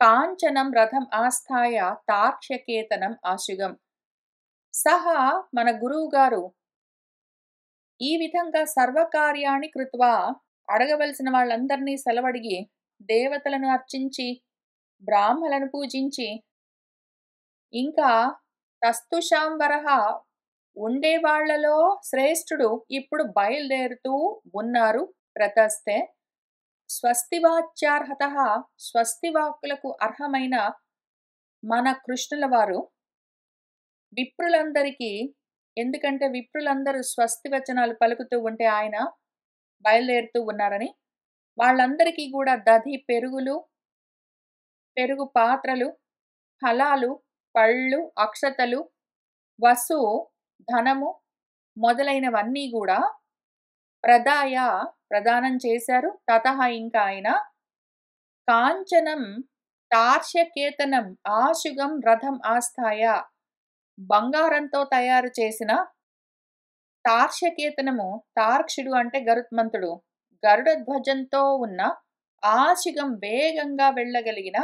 కాంచనం రథం ఆస్థాయ తార్క్ష్యకేతనం ఆశుగం. సహా మన గురువు గారు ఈ విధంగా సర్వకార్యాన్ని కృత్వా అడగవలసిన వాళ్ళందరినీ సెలవడిగి దేవతలను అర్చించి బ్రాహ్మలను పూజించి ఇంకా తస్తుషాం వరః ఉండేవాళ్లలో శ్రేష్ఠుడు ఇప్పుడు బయలుదేరుతూ ఉన్నారు ప్రతస్తే. స్వస్తివాచ్యార్హతః స్వస్తివాక్కులకు అర్హమైన మన కృష్ణుల వారు విప్రులందరికీ, ఎందుకంటే విప్రులందరూ స్వస్తి వచనాలు పలుకుతూ ఉంటే ఆయన బయలుదేరుతూ ఉన్నారని, వాళ్ళందరికీ కూడా దధి పెరుగులు, పెరుగు పాత్రలు, ఫలాలు, పళ్ళు, అక్షతలు, వసు, ధనము మొదలైనవన్నీ కూడా ప్రదానం చేశారు. తతః ఇంకా ఆయన కాంచనం తార్ష్యకేతనం ఆశుగం రథం ఆస్థాయ, బంగారంతో తయారు చేసిన తార్ష్యకేతనము, తార్క్షుడు అంటే గరుత్మంతుడు, గరుడ ధ్వజంతో ఉన్న ఆశుగం వేగంగా వెళ్ళగలిగిన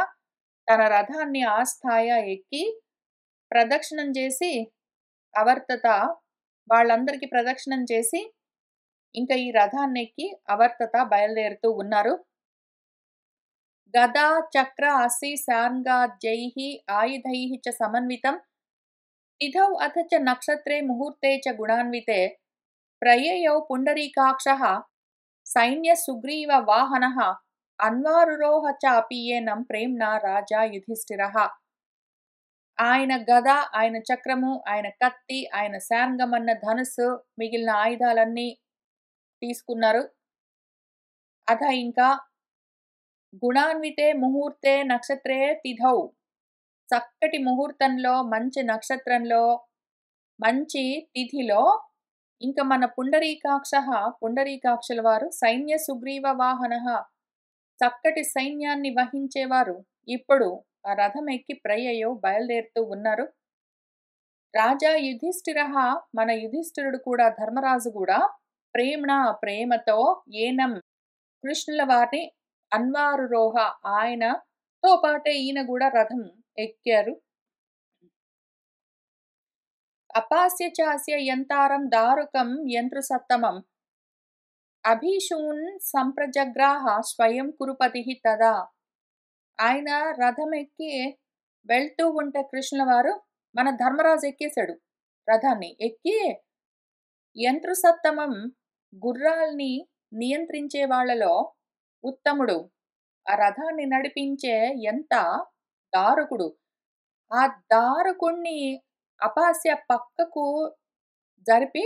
తన రథాన్ని ఆస్థాయ ఎక్కి ప్రదక్షిణం చేసి అవర్తత వాళ్ళందరికీ ప్రదక్షిణం చేసి ఇంకా ఈ రథాన్ని ఎక్కి అవర్తత బయలుదేరుతూ ఉన్నారు. గదా చక్ర అసి శార్ంగాజ్యైః ఆయుధైః చ సమన్వితం తిథౌ అథ చ నక్షత్రే ముహూర్తే చ గుణాన్వితే ప్రయయౌ పుండరీకాక్షః సైన్య సుగ్రీవ వాహనః అన్వారురోహ చ అపీయేనం ప్రేమ్నా రాజా యుధిష్ఠిరః. ఆయన గద, ఆయన చక్రము, ఆయన కత్తి, ఆయన శార్ంగం అన్న ధనుస్సు, మిగిలిన ఆయుధాలన్నీ తీసుకున్నారు. అథ ఇంకా గుణాన్వితే ముహూర్తే నక్షత్రే తిథౌ, చక్కటి ముహూర్తంలో, మంచి నక్షత్రంలో, మంచి తిథిలో ఇంకా మన పుండరీకాక్షుల వారు సైన్య సుగ్రీవ వాహన, చక్కటి సైన్యాన్ని వహించేవారు ఇప్పుడు ఆ రథం ఎక్కి ప్రయయో బయలుదేరుతూ ఉన్నారు. రాజా యుధిష్ఠిర, మన యుధిష్ఠిరుడు కూడా, ధర్మరాజు కూడా ప్రేమణ ప్రేమతో ఏనం కృష్ణుల వారిని అన్వారురోహ ఆయనతో పాటే ఈయన కూడా రథం ఎక్కారు. అపాస్య చాస్య యంతారం దారుకం యంత్రుసత్తమం అభిషూన్ సంప్రజగ్రాహ స్వయం కురుపతి తదా. ఆయన రథం ఎక్కి వెళ్తూ ఉంటే కృష్ణుల వారు మన ధర్మరాజు ఎక్కేశాడు. రథాన్ని ఎక్కి యంత్రుసత్తమం గుర్రాల్ని నియంత్రించే వాళ్ళలో ఉత్తముడు, ఆ రథాన్ని నడిపించే ఎంత దారుకుడు, ఆ దారుకుణ్ణి అపాస్య పక్కకు జరిపి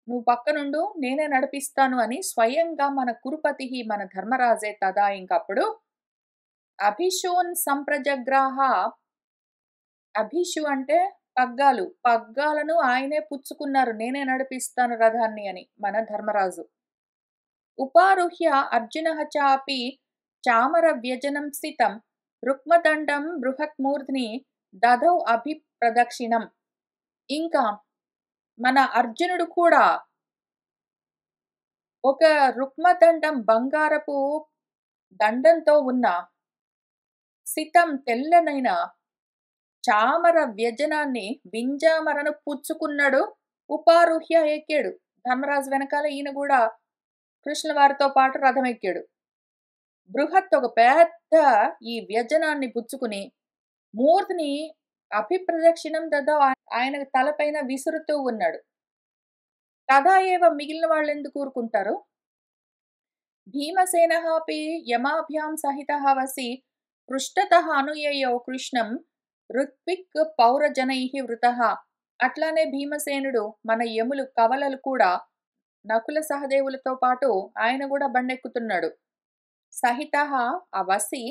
నువ్వు పక్కనుండు నేనే నడిపిస్తాను అని స్వయంగా మన కురుపతి, మన ధర్మరాజే తదా ఇంకప్పుడు అభిషూన్ సంప్రజగ్రాహ, అభిషు అంటే పగ్గాలు, పగ్గాలను ఆయనే పుచ్చుకున్నారు, నేనే నడిపిస్తాను రథాన్ని అని మన ధర్మరాజు. ఉపారుహ్య అర్జునః చాపి చామర వ్యజనం స్థితం రుక్మదండం బృహత్మూర్ధ్ని దదౌ అభిప్రదక్షిణం. ఇంకా మన అర్జునుడు కూడా ఒక రుక్మదండం, బంగారపు దండంతో ఉన్న సితం తెల్లనైన చామర వ్యజనాన్ని, వింజామరను పుచ్చుకున్నాడు. ఉపారుహ్య ఎక్కాడు ధర్మరాజు వెనకాల, ఈయన కూడా కృష్ణుల వారితో పాటు రథం ఎక్కాడు. బృహత్ ఒక పెద్ద ఈ వ్యజనాన్ని పుచ్చుకుని మూర్తిని అభిప్రదక్షిణం దదా ఆయన తలపైన విసురుతూ ఉన్నాడు. తదా ఏవ మిగిలిన వాళ్ళు ఎందుకు ఊరుకుంటారు? భీమసేనః అపి యమాభ్యాం సహితః వసి పృష్ఠతః అనుయయౌ కృష్ణం ఋత్విక్ పౌరజనైః వృతః. అట్లానే భీమసేనుడు, మన యములు కవలలు కూడా నకుల సహదేవులతో పాటు ఆయన కూడా బండెక్కుతున్నాడు. సహితః ఆ వసి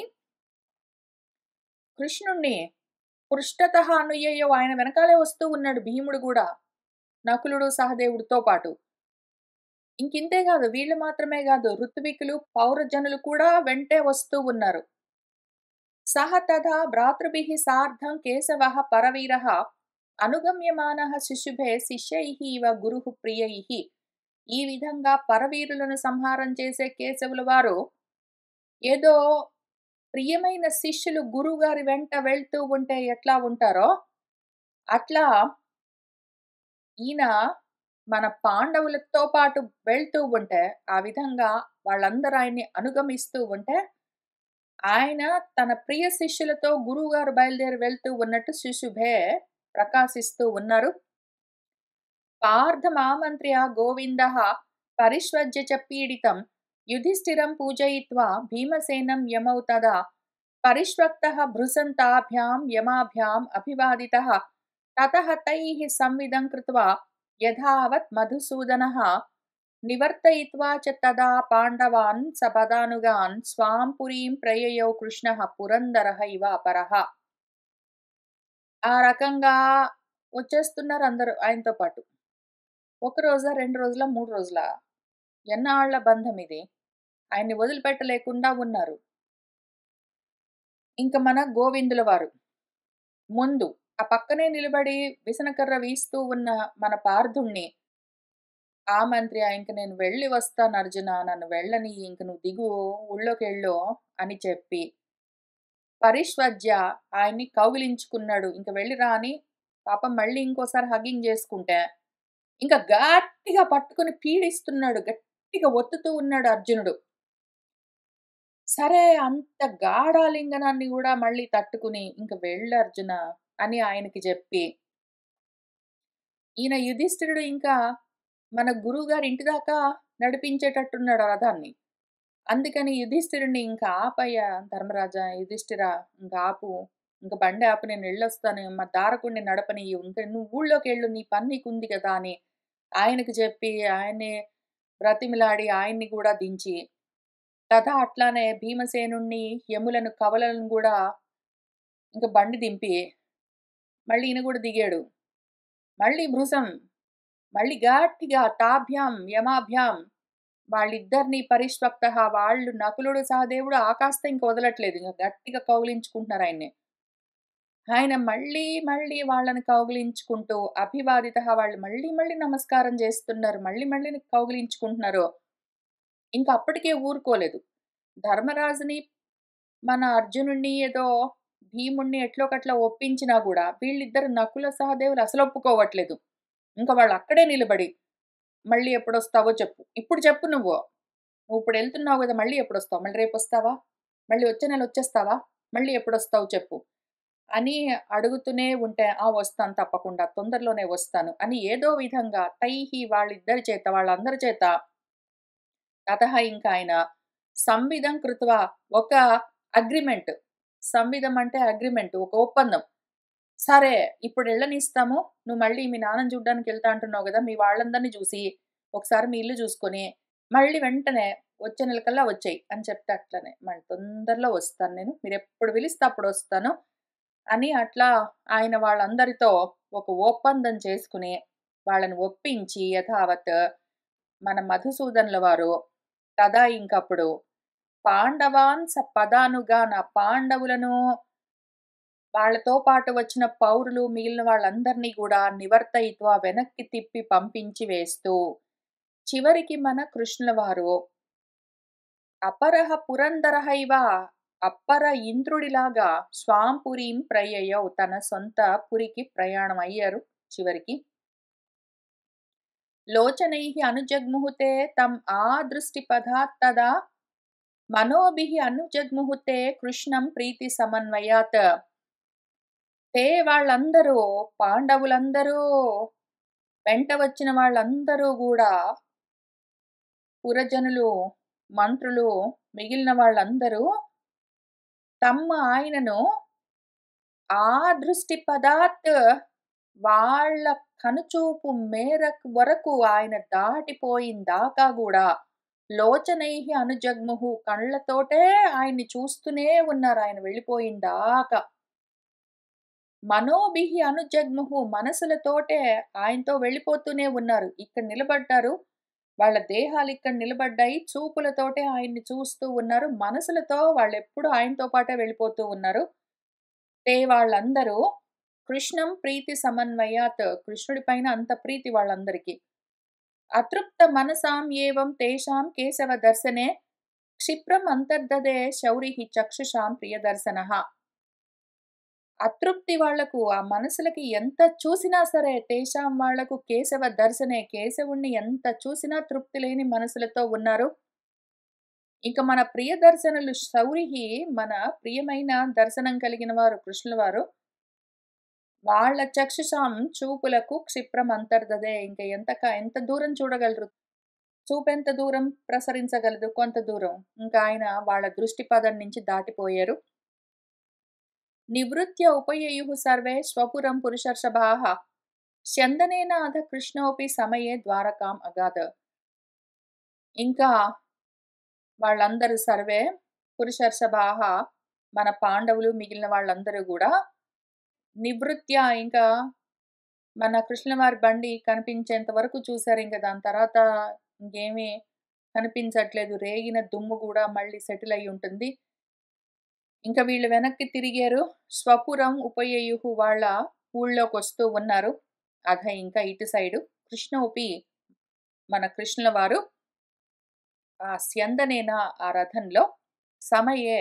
కృష్ణుణ్ణి పృష్ఠతః అనుయయౌ ఆయన వెనకాలే వస్తూ ఉన్నాడు భీముడు కూడా, నకులుడు సహదేవుడితో పాటు. ఇంకింతే కాదు, వీళ్ళు మాత్రమే కాదు, ఋత్వికులు పౌరజనులు కూడా వెంటే వస్తూ ఉన్నారు. సహ తథా భ్రాతృభిః సార్ధం కేశవః పరవీరః అనుగమ్యమానః శిశుభే శిష్యైః ఇవ గురుః ప్రియైః. ఈ విధంగా పరవీరులను సంహారం చేసే కేశవుల వారు ఏదో ప్రియమైన శిష్యులు గురువు గారి వెంట వెళ్తూ ఉంటే ఎట్లా ఉంటారో అట్లా ఈయన మన పాండవులతో పాటు వెళ్తూ ఉంటే, ఆ విధంగా వాళ్ళందరూ ఆయన్ని అనుగమిస్తూ ఉంటే ఆయన తన ప్రియ శిష్యులతో గురువుగారు బయలుదేరి వెళ్తూ ఉన్నట్టు శిశుభే ప్రకాశిస్తూ ఉన్నారు. పార్థమామంత్ర్య గోవిందః పరిష్వజ్య చ పీడితం యుధిష్ఠిరం పూజయిత్వా భీమసేనం యమౌ తదా పరిష్వక్తః భృశంతాభ్యాం యమాభ్యాం అభివాదితః తతః తైః సంవిదం కృత్వా యథావత్ మధుసూదనః నివర్తయిత్వా చ తదా పాండవాన్ సపదానుగాన్ స్వాం పురీం ప్రయయౌ కృష్ణః పురందరః ఇవ అపరః. ఆ రకంగా వచ్చేస్తున్నారు అందరూ ఆయనతో పాటు. ఒక రోజా, 2 రోజులా, 3 రోజులా? ఎన్నాళ్ల బంధం ఇది. ఆయన్ని వదిలిపెట్టలేకుండా ఉన్నారు. ఇంక మన గోవిందుల వారు ముందు ఆ పక్కనే నిలబడి విసనకర్ర వీస్తూ ఉన్న మన పార్థుణ్ణి, ఆ మంత్రి ఇంక నేను వెళ్ళి వస్తాను అర్జున, నన్ను వెళ్ళని, ఇంక నువ్వు దిగు, ఊళ్ళోకెళ్ళు అని చెప్పి పరిష్వజ్య ఆయన్ని కౌగిలించుకున్నాడు. ఇంక వెళ్ళి రా అని. పాపం మళ్ళీ ఇంకోసారి హగ్గింగ్ చేసుకుంటే ఇంకా గట్టిగా పట్టుకుని పీడిస్తున్నాడు. గట్టిగా ఒత్తుతూ ఉన్నాడు అర్జునుడు. సరే అంత గాఢాలింగనాన్ని గూడా మళ్ళీ తట్టుకుని ఇంక వెళ్ళు అర్జున అని ఆయనకి జెప్పి, ఈయన యుధిష్ఠిరుడు ఇంకా మన గురువుగారి ఇంటి దాకా నడిపించేటట్టున్నాడు రథాన్ని. అందుకని యుధిష్ఠిరుడిని "ఇంక ఆపయ్యా ధర్మరాజా, యుధిష్ఠిరా ఇంక ఆపు. ఇంక బండి ఆపు, నేను ఎళ్ళొస్తాను. మా దారకుడిని నడపనియ్యు. ఇంక నువ్వు ఊళ్ళోకెళ్ళు, నీ పని నీకుంది కదా" అని ఆయనకి చెప్పి, ఆయన్ని బ్రతిమిలాడి ఆయన్ని గూడా దించి, కథ అట్లానే భీమసేనుణ్ణి, యములను, కవలలను గూడా ఇంక బండి దింపి, మళ్ళీ ఈయన గూడా దిగాడు. మళ్ళీ భృశం, మళ్ళీ గట్టిగా తాభ్యాం యమాభ్యాం వాళ్ళిద్దరిని పరిష్వక్తః, వాళ్ళు నకులుడు సహదేవుడు ఆకాస్త ఇంక వదలట్లేదు. ఇంక గట్టిగా కౌగిలించుకుంటున్నారు ఆయన్ని. ఆయన మళ్ళీ మళ్ళీ వాళ్ళని కౌగిలించుకుంటూ అభివాదితః, వాళ్ళు మళ్ళీ మళ్ళీ నమస్కారం చేస్తున్నారు. మళ్ళీ మళ్ళీ కౌగిలించుకుంటున్నారు. ఇంక అప్పటికే ఊరుకోలేదు. ధర్మరాజుని, మన అర్జునుడిని ఏదో భీముడిని ఎట్లోకట్లా ఒప్పించినా గూడా వీళ్ళిద్దరు నకుల సహదేవులు అసలు ఒప్పుకోవట్లేదు. ఇంక వాళ్ళు అక్కడే నిలబడి, "మళ్ళీ ఎప్పుడొస్తావో చెప్పు. ఇప్పుడు చెప్పు నువ్వు. నువ్విప్పుడు ఎళ్తున్నావు గదా! మళ్ళీ ఎప్పుడొస్తావు? మళ్ళీ రేపొస్తావా? మళ్ళీ వచ్చే నెల వచ్చేస్తావా? మళ్ళీ ఎప్పుడొస్తావు చెప్పు" అని అడుగుతూనే ఉంటే, "ఆ! వస్తాను తప్పకుండా. తొందరలోనే వస్తాను" అని ఏదో విధంగా వాళ్ళిద్దరి చేత, వాళ్ళందరి చేత తతః ఇంక ఆయన సంవిదం కృత్వా, ఒక అగ్రీమెంట్. సంవిదం అంటే అగ్రీమెంట్. ఒక ఒప్పందం. సరే ఇప్పుడెళ్ళనిస్తాము. నువ్వు మళ్ళీ మీ నాన్నని చూడ్డానికి ఎళ్తా అంటున్నావు గదా! మీ వాళ్ళందరిని చూసి, ఒకసారి మీ ఇల్లు చూసుకొని, మళ్ళీ వెంటనే వచ్చే నెలకల్లా వచ్చెయి అని చెప్తే అట్లనే. మళ్ళీ తొందరలో వస్తాను నేను. మీరెప్పుడు పిలిస్తే అప్పుడొస్తాను అని అట్లా ఆయన వాళ్ళందరితో ఒక ఒప్పందం చేసుకుని, వాళ్ళని ఒప్పించి యథావత్ మన మధుసూదనుల వారు తదా ఇంకప్పుడు పాండవాన్ పదానుగాన పాండవులను, వాళ్ళతో పాటు వచ్చిన పౌరులు, మిగిలిన వాళ్ళందరినీ కూడా నివర్తయిత్వ వెనక్కి తిప్పి పంపించి వేస్తూ, చివరికి మన కృష్ణుల వారు అపరః పురందరః ఇవ, అప్పర ఇంద్రుడిలాగా స్వాంపురీం ప్రయయౌ, తన సొంత పురికి ప్రయాణం అయ్యారు చివరికి. లోచనైః అనుజగ్ముహుతే తం ఆదృష్టిపథాత్ తదా మనోభిః అనుజగ్ముహుతే కృష్ణం ప్రీతి సమన్వయాత్. వాళ్ళందరూ, పాండవులందరూ, వెంట వచ్చిన వాళ్ళందరూ గూడా, పురజనులు, మంత్రులు, మిగిలిన వాళ్ళందరూ తమ్మ ఆయనను ఆ దృష్టి పదాత్, వాళ్ళ కనుచూపు వరకు ఆయన దాటిపోయిందాకా గూడా లోచనైః అనుజగ్ముహు, కళ్ళతోటే ఆయన్ని చూస్తూనే ఉన్నారు ఆయన వెళ్ళిపోయిందాకా. మనోభిః అనుజగ్ముహు, మనసులతోటే ఆయనతో వెళ్ళిపోతూనే ఉన్నారు. ఇక్కడ నిలబడ్డారు. వాళ్ళ దేహాలు ఇక్కడ నిలబడ్డాయి. చూపులతోటే ఆయన్ని చూస్తూ ఉన్నారు. మనసులతో వాళ్ళెప్పుడు ఆయనతో పాటే వెళ్ళిపోతూ ఉన్నారు. వాళ్ళందరూ కృష్ణం ప్రీతి సమన్వయాత్, కృష్ణుడి పైన అంత ప్రీతి వాళ్ళందరికీ. అతృప్త మనసాం ఏవం తేషాం కేశవ దర్శనే క్షిప్రం అంతర్దదే శౌరిః చక్షుషాం ప్రియదర్శనః. అతృప్తి వాళ్లకు, ఆ మనసులకి ఎంత చూసినా సరే, తేషాం వాళ్లకు కేశవ దర్శనే, కేశవుణ్ణి ఎంత చూసినా తృప్తి లేని మనసులతో ఉన్నారు. ఇక మన ప్రియదర్శనులు శౌరిహి, మన ప్రియమైన దర్శనం కలిగిన వారు కృష్ణుల వారు వాళ్ళ చక్షుషాం చూపులకు క్షిప్రం అంతర్దదే. ఇంక ఎంత దూరం చూడగలరు? చూపెంత దూరం ప్రసరించగలదు? కొంత దూరం. ఇంకా ఆయన వాళ్ళ దృష్టిపథం నుంచి దాటిపోయారు. నివృత్య ఉపయయుః సర్వే స్వపురం పురుషర్షభాః స్యందనేన అధ కృష్ణోపి సమయే ద్వారకాం అగాధ. ఇంకా వాళ్ళందరూ సర్వే పురుషర్షభాః మన పాండవులు మిగిలిన వాళ్ళందరూ గూడా నివృత్య ఇంకా మన కృష్ణవారి బండి కనిపించేంత వరకు చూసారు. ఇంక దాని తర్వాత ఇంకేమీ కనిపించట్లేదు. రేగిన దుమ్ము గూడా మళ్ళీ సెటిల్ అయ్యి ఉంటుంది. ఇంక వీళ్ళు వెనక్కి తిరిగారు. స్వపురం ఉపయయుః వాళ్ళ ఊళ్ళోకొస్తూ ఉన్నారు. అధ ఇంకా ఇటు సైడు కృష్ణోపి మన కృష్ణుల వారు ఆ స్యందనేన ఆ రథంలో సమయే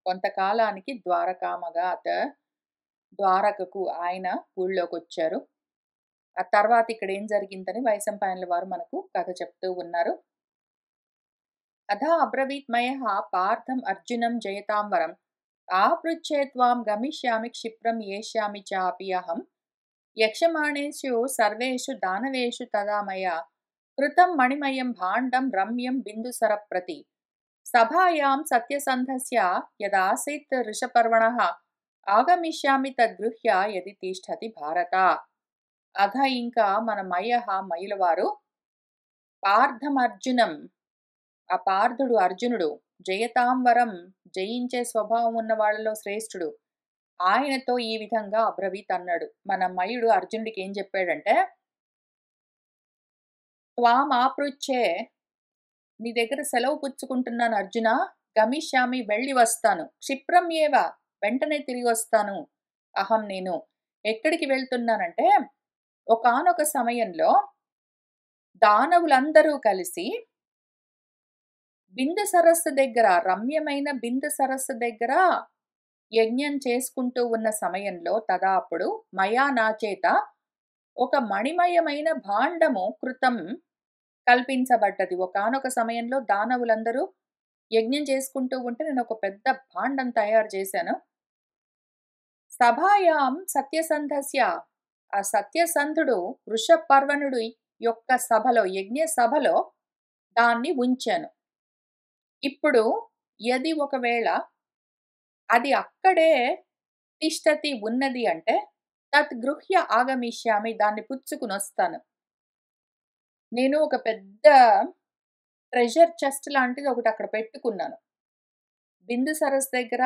కొంతకాలానికి ద్వారకామగాత ద్వారకకు ఆయన ఊళ్ళోకొచ్చారు. ఆ తర్వాత ఇక్కడ ఏం జరిగిందని వైశంపాయనుల వారు మనకు కథ చెప్తూ ఉన్నారు. అథా అబ్రవీత్ మయః పార్థం అర్జునం జయతాంబరం ఆపృచ్ఛే త్వాం గమిష్యామి క్షిప్రం ఏష్యామి చాపి అహం యక్షమాణేషు సర్వేషు దానవేషు తదా మయా కృతం మణిమయం భాండం రమ్యం బిందుసరప్రతి సభాయాం సత్యసంధస్య యదాసీత్ ఋషపర్వణః ఆగమిష్యామి తద్గృహ్య యది తిష్టతి భారత. అధ ఇంకా మన మయుల వారు పార్థమర్జునం ఆ పార్థుడు అర్జునుడు జయతాంబరం జయించే స్వభావం ఉన్న వాళ్ళలో శ్రేష్ఠుడు. ఆయనతో ఈ విధంగా అబ్రవీత్ అన్నాడు. మన మయుడు అర్జునుడికి ఏం చెప్పాడంటే, త్వాం ఆపృచ్ఛే నీ దగ్గర సెలవు పుచ్చుకుంటున్నాను అర్జున, గమిష్యామి వెళ్ళి వస్తాను, క్షిప్రం ఏవ వెంటనే తిరిగి వస్తాను, అహం నేను ఎక్కడికి వెళ్తున్నానంటే ఒకానొక సమయంలో దానవులందరూ కలిసి బిందు సరస్సు దగ్గర రమ్యమైన బిందు సరస్సు దగ్గర యజ్ఞం చేసుకుంటూ ఉన్న సమయంలో తదా అప్పుడు మయా నా చేత ఒక మణిమయమైన భాండము కృతం కల్పించబడ్డది. ఒకానొక సమయంలో దానవులందరూ యజ్ఞం చేసుకుంటూ ఉంటే నేను ఒక పెద్ద భాండం తయారు చేశాను. సభాయాం సత్యసంధస్య ఆ సత్యసంధుడు వృషపర్వణుడి యొక్క సభలో యజ్ఞ సభలో దాన్ని ఉంచాను. ఇప్పుడు యది ఒకవేళ అది అక్కడే తిష్టతి ఉన్నది అంటే తద్గృహ్య ఆగమిష్యామి దాన్ని పుచ్చుకుని వస్తాను. నేను ఒక పెద్ద ట్రెజర్ చెస్ట్ లాంటిది ఒకటి అక్కడ పెట్టుకున్నాను. బిందు సరస్సు దగ్గర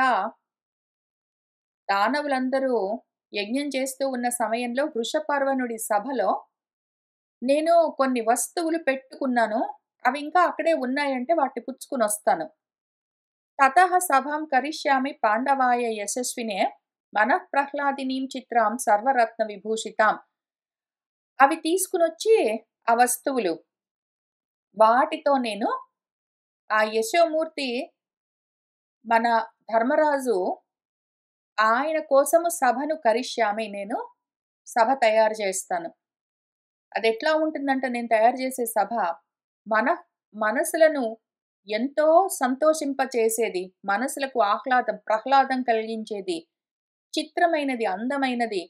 దానవులందరూ యజ్ఞం చేస్తూ ఉన్న సమయంలో వృషపర్వణుడి సభలో నేను కొన్ని వస్తువులు పెట్టుకున్నాను. అవి ఇంకా అక్కడే ఉన్నాయంటే వాటిని పుచ్చుకుని వస్తాను. తతః సభాం కరిష్యామి పాండవాయ యశస్వినే మనః ప్రహ్లాదినీం చిత్రాం సర్వరత్న విభూషితాం. అవి తీసుకునొచ్చి ఆ వస్తువులు వాటితో నేను ఆ యశోమూర్తి మన ధర్మరాజు ఆయన కోసము సభను కరిష్యామి నేను సభ తయారు చేస్తాను. అది ఎట్లా ఉంటుందంటే నేను తయారు చేసే సభ మనసులను ఎంతో సంతోషింపచేసేది, మనసులకు ప్రహ్లాదం కలిగించేది, చిత్రమైనది, అందమైనది,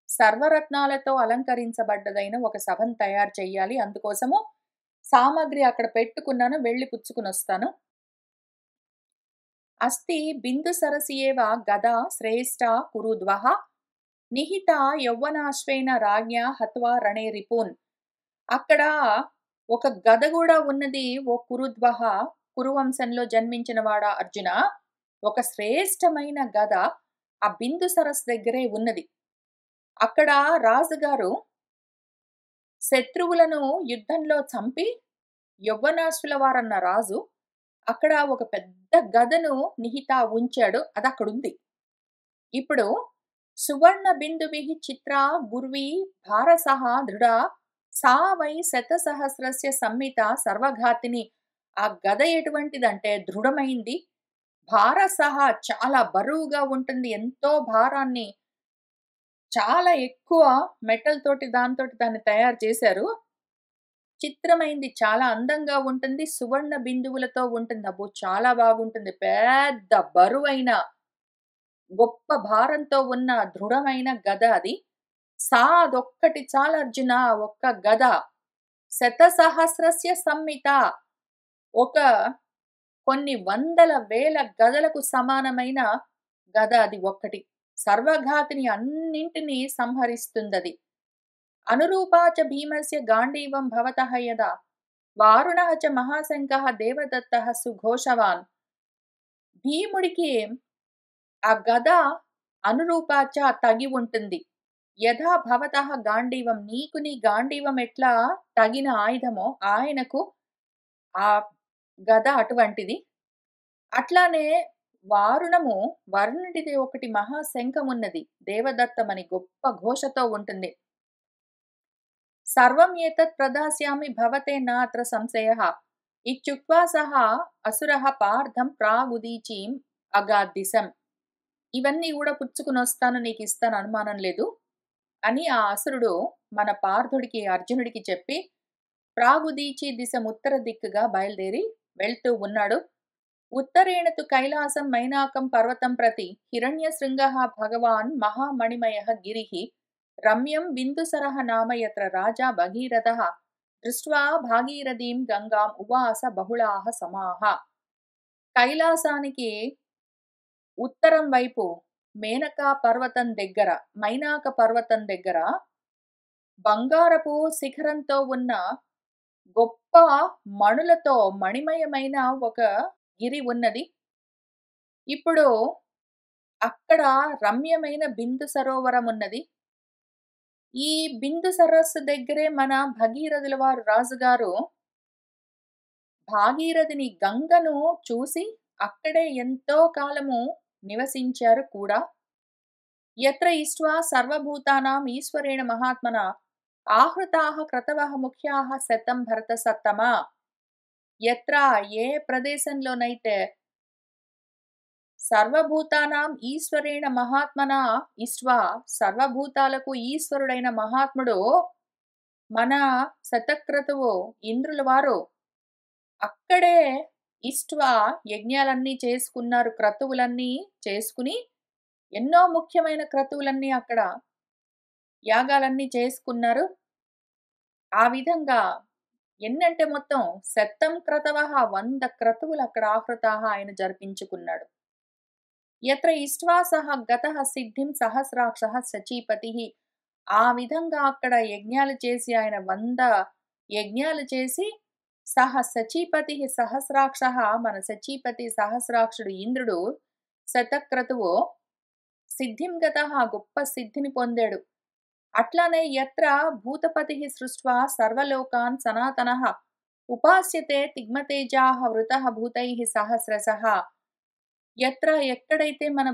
సర్వరత్నాలతో అలంకరించబడ్డదైన ఒక సభను తయారు చేయాలి. అందుకోసము సామగ్రి అక్కడ పెట్టుకున్నాను, వెళ్ళి పుచ్చుకుని వస్తాను. అస్తి బిందు సరసియేవ గదా శ్రేష్ఠ కురుద్వః నిహిత యౌవనాశ్వేన రాజ్ఞ హత్వా రణే రిపూన్. అక్కడ ఒక గద కూడా ఉన్నది. ఓ కురుద్వః, కురువంశంలో జన్మించిన వాడా అర్జున, ఒక శ్రేష్టమైన గద ఆ బిందు సరస్సు దగ్గరే ఉన్నది. అక్కడ రాజుగారు శత్రువులను యుద్ధంలో చంపి యవ్వనాశ్వుల వారన్న రాజు అక్కడ ఒక పెద్ద గదను నిహిత ఉంచాడు. అది అక్కడుంది. ఇప్పుడు సువర్ణ బిందువిః చిత్రా గుర్వీ భారసహ దృఢ సా వై శతసహస్రస్య సంహిత సర్వఘాతిని. ఆ గద ఎటువంటిదంటే దృఢమైంది, భారసహ చాలా బరువుగా ఉంటుంది, ఎంతో భారాన్ని చాలా ఎక్కువ మెటల్ తోటి దాన్ని తయారు చేశారు. చిత్రమైంది, చాలా అందంగా ఉంటుంది, సువర్ణ బిందువులతో ఉంటుంది. అబ్బో చాలా బాగుంటుంది. పెద్ద బరువైన గొప్ప భారంతో ఉన్న దృఢమైన గద అది. అదొక్కటి చాలు అర్జున. ఒక్క గద. శతసహస్రస్య సంమిత. ఒక కొన్ని వందల వేల గదలకు సమానమైన గద అది ఒక్కటి. సర్వఘాతిని అన్నింటిని సంహరిస్తుందది. అనురూపా చ భీమస్య గాండీవం భవతః యదా వారుణః చ మహాశంఖః దేవదత్తః సుఘోషవాన్. భీముడికి ఆ గద అనురూపాచ తగి ఉంటుంది. యథా భవతః గాండీవం, నీకు నీ గాండీవం ఎట్లా తగిన ఆయుధమో ఆయనకు ఆ గద అటువంటిది. అట్లానే వరుణుడిది ఒకటి మహాశంఖమున్నది. దేవదత్తమని గొప్ప ఘోషతో ఉంటుంది. సర్వం ఏతత్ ప్రదాస్యామి భవతే నాత్ర సంశయః ఇత్యుక్త్వా సహ అసురః పార్థం ప్రాగుదీచీం అగాద్దిశం. ఇవన్నీ కూడా పుచ్చుకునొస్తాను, నీకిస్తాను, అనుమానం లేదు అని ఆ అసురుడు మన పార్థుడికి అర్జునుడికి చెప్పి ప్రాగుదీచి దిశం ఉత్తర దిక్కుగా బయలుదేరి వెళ్తూ ఉన్నాడు. ఉత్తరేణ తు కైలాసం మైనాకం పర్వతం ప్రతి హిరణ్యశృంగః భగవాన్ మహామణిమయః గిరిః రమ్యం బిందుసరః నామ యత్ర రాజా భగీరథః దృష్ట్వా భాగీరథీం గంగాం ఉవాస బహుళాః సమాః. కైలాసానికి ఉత్తరం వైపు మేనకా పర్వతం దగ్గర, మైనాక పర్వతం దగ్గర బంగారపు శిఖరంతో ఉన్న గొప్ప మణులతో మణిమయమైన ఒక గిరి ఉన్నది. ఇప్పుడు అక్కడ రమ్యమైన బిందు సరోవరం ఉన్నది. ఈ బిందు సరస్సు దగ్గరే మన భగీరథుల వారు రాజుగారు భాగీరథిని గంగను చూసి అక్కడే ఎంతో కాలము నివసించారు కూడా. యత్ర ఇష్ట్వా సర్వభూతానాం ఈశ్వరేణ మహాత్మన ఆహృతాః క్రతవః ముఖ్యాః శతం భరత సత్తమా. యత్ర ఏ ప్రదేశంలోనైతే సర్వభూతానాం ఈశ్వరేణ మహాత్మన ఇష్ట్వా సర్వభూతాలకు ఈశ్వరుడైన మహాత్ముడు మన శతక్రతువు ఇంద్రుల వారు అక్కడే ఇష్ట్వా యజ్ఞాలన్నీ చేసుకున్నారు. క్రతువులన్నీ చేసుకుని ఎన్నో ముఖ్యమైన క్రతువులన్నీ అక్కడ యాగాలన్నీ చేసుకున్నారు. ఆ విధంగా ఎన్నంటే మొత్తం శతం క్రతవః 100 క్రతువులు అక్కడ ఆహృతాః ఆయన జరిపించుకున్నాడు. యత్ర ఇష్ట్వా సహ గతః సిద్ధిం సహస్రాక్షః శచీపతిః. ఆ విధంగా అక్కడ యజ్ఞాలు చేసి ఆయన 100 యజ్ఞాలు చేసి సహ శచీపతిః సహస్రాక్షః, మన శచీపతి సహస్రాక్షుడు ఇంద్రుడు శతక్రతువు సిద్ధిం గతః గొప్ప సిద్ధిని పొందాడు. అట్లానే యత్ర భూతపతిః సృష్ట్వా సర్వలోకాన్ సనాతనః ఉపాస్యతే తిగ్మతేజాః వృతః భూతైః సహస్రశః. యత్ర ఎక్కడైతే మన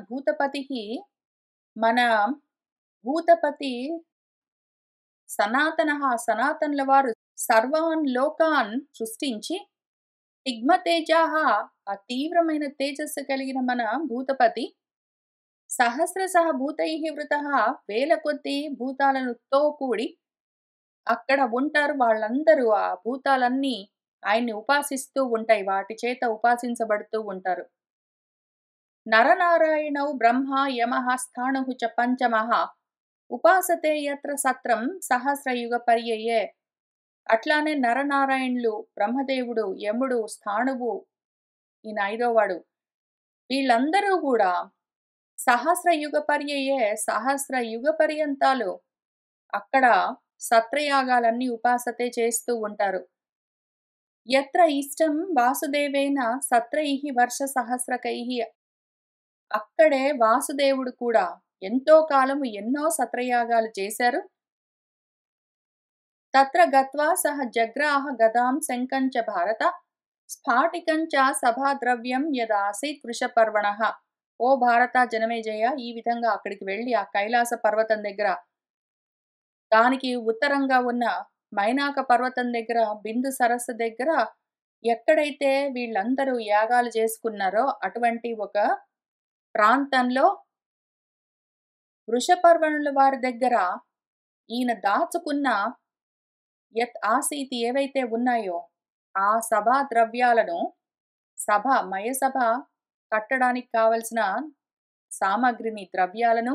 భూతపతి సనాతనుల వారు సర్వాన్ లోకాన్ సృష్టించి తిగ్మతేజాః ఆ తీవ్రమైన తేజస్సు కలిగిన మన భూతపతి సహస్రశః భూతైః వృతః వేల కొద్దీ భూతాలతో కూడి అక్కడ ఉంటారు. వాళ్ళందరూ ఆ భూతాలన్నీ ఆయన్ని ఉపాసిస్తూ ఉంటాయి, వాటి చేత ఉపాసించబడుతూ ఉంటారు. నరనారాయణౌ బ్రహ్మ యమః స్థాణుః చ పంచమః ఉపాసతే యత్ర సత్రం సహస్రయుగ పర్యయే. అట్లానే నరనారాయణులు, బ్రహ్మదేవుడు, యముడు, స్థాణువు, ఈయన 5వ వాడు, వీళ్ళందరూ కూడా సహస్రయుగ పర్యయే సహస్ర యుగ పర్యంతాలు అక్కడ సత్రయాగాలన్నీ ఉపాసతే చేస్తూ ఉంటారు. యత్ర ఇష్టం వాసుదేవేన సత్రైః వర్ష సహస్రకైః. అక్కడే వాసుదేవుడు కూడా ఎంతో కాలము ఎన్నో సత్రయాగాలు చేశారు. తత్ర గత్వా సహ జగ్రాహ గదాం శంఖం చ భారత స్ఫాటికం చ సభాద్రవ్యం యదాసీత్ వృషపర్వణః. ఓ భారత జనమేజయ, ఈ విధంగా అక్కడికి వెళ్ళి ఆ కైలాస పర్వతం దగ్గర, దానికి ఉత్తరంగా ఉన్న మైనాక పర్వతం దగ్గర, బిందు సరస్సు దగ్గర ఎక్కడైతే వీళ్ళందరూ యాగాలు చేసుకున్నారో అటువంటి ఒక ప్రాంతంలో వృషపర్వణుల వారి దగ్గర ఈయన దాచుకున్న యత్ ఆసీతి ఏవైతే ఉన్నాయో ఆ సభా ద్రవ్యాలను, మయసభ కట్టడానికి కావలసిన సామాగ్రిని, ద్రవ్యాలను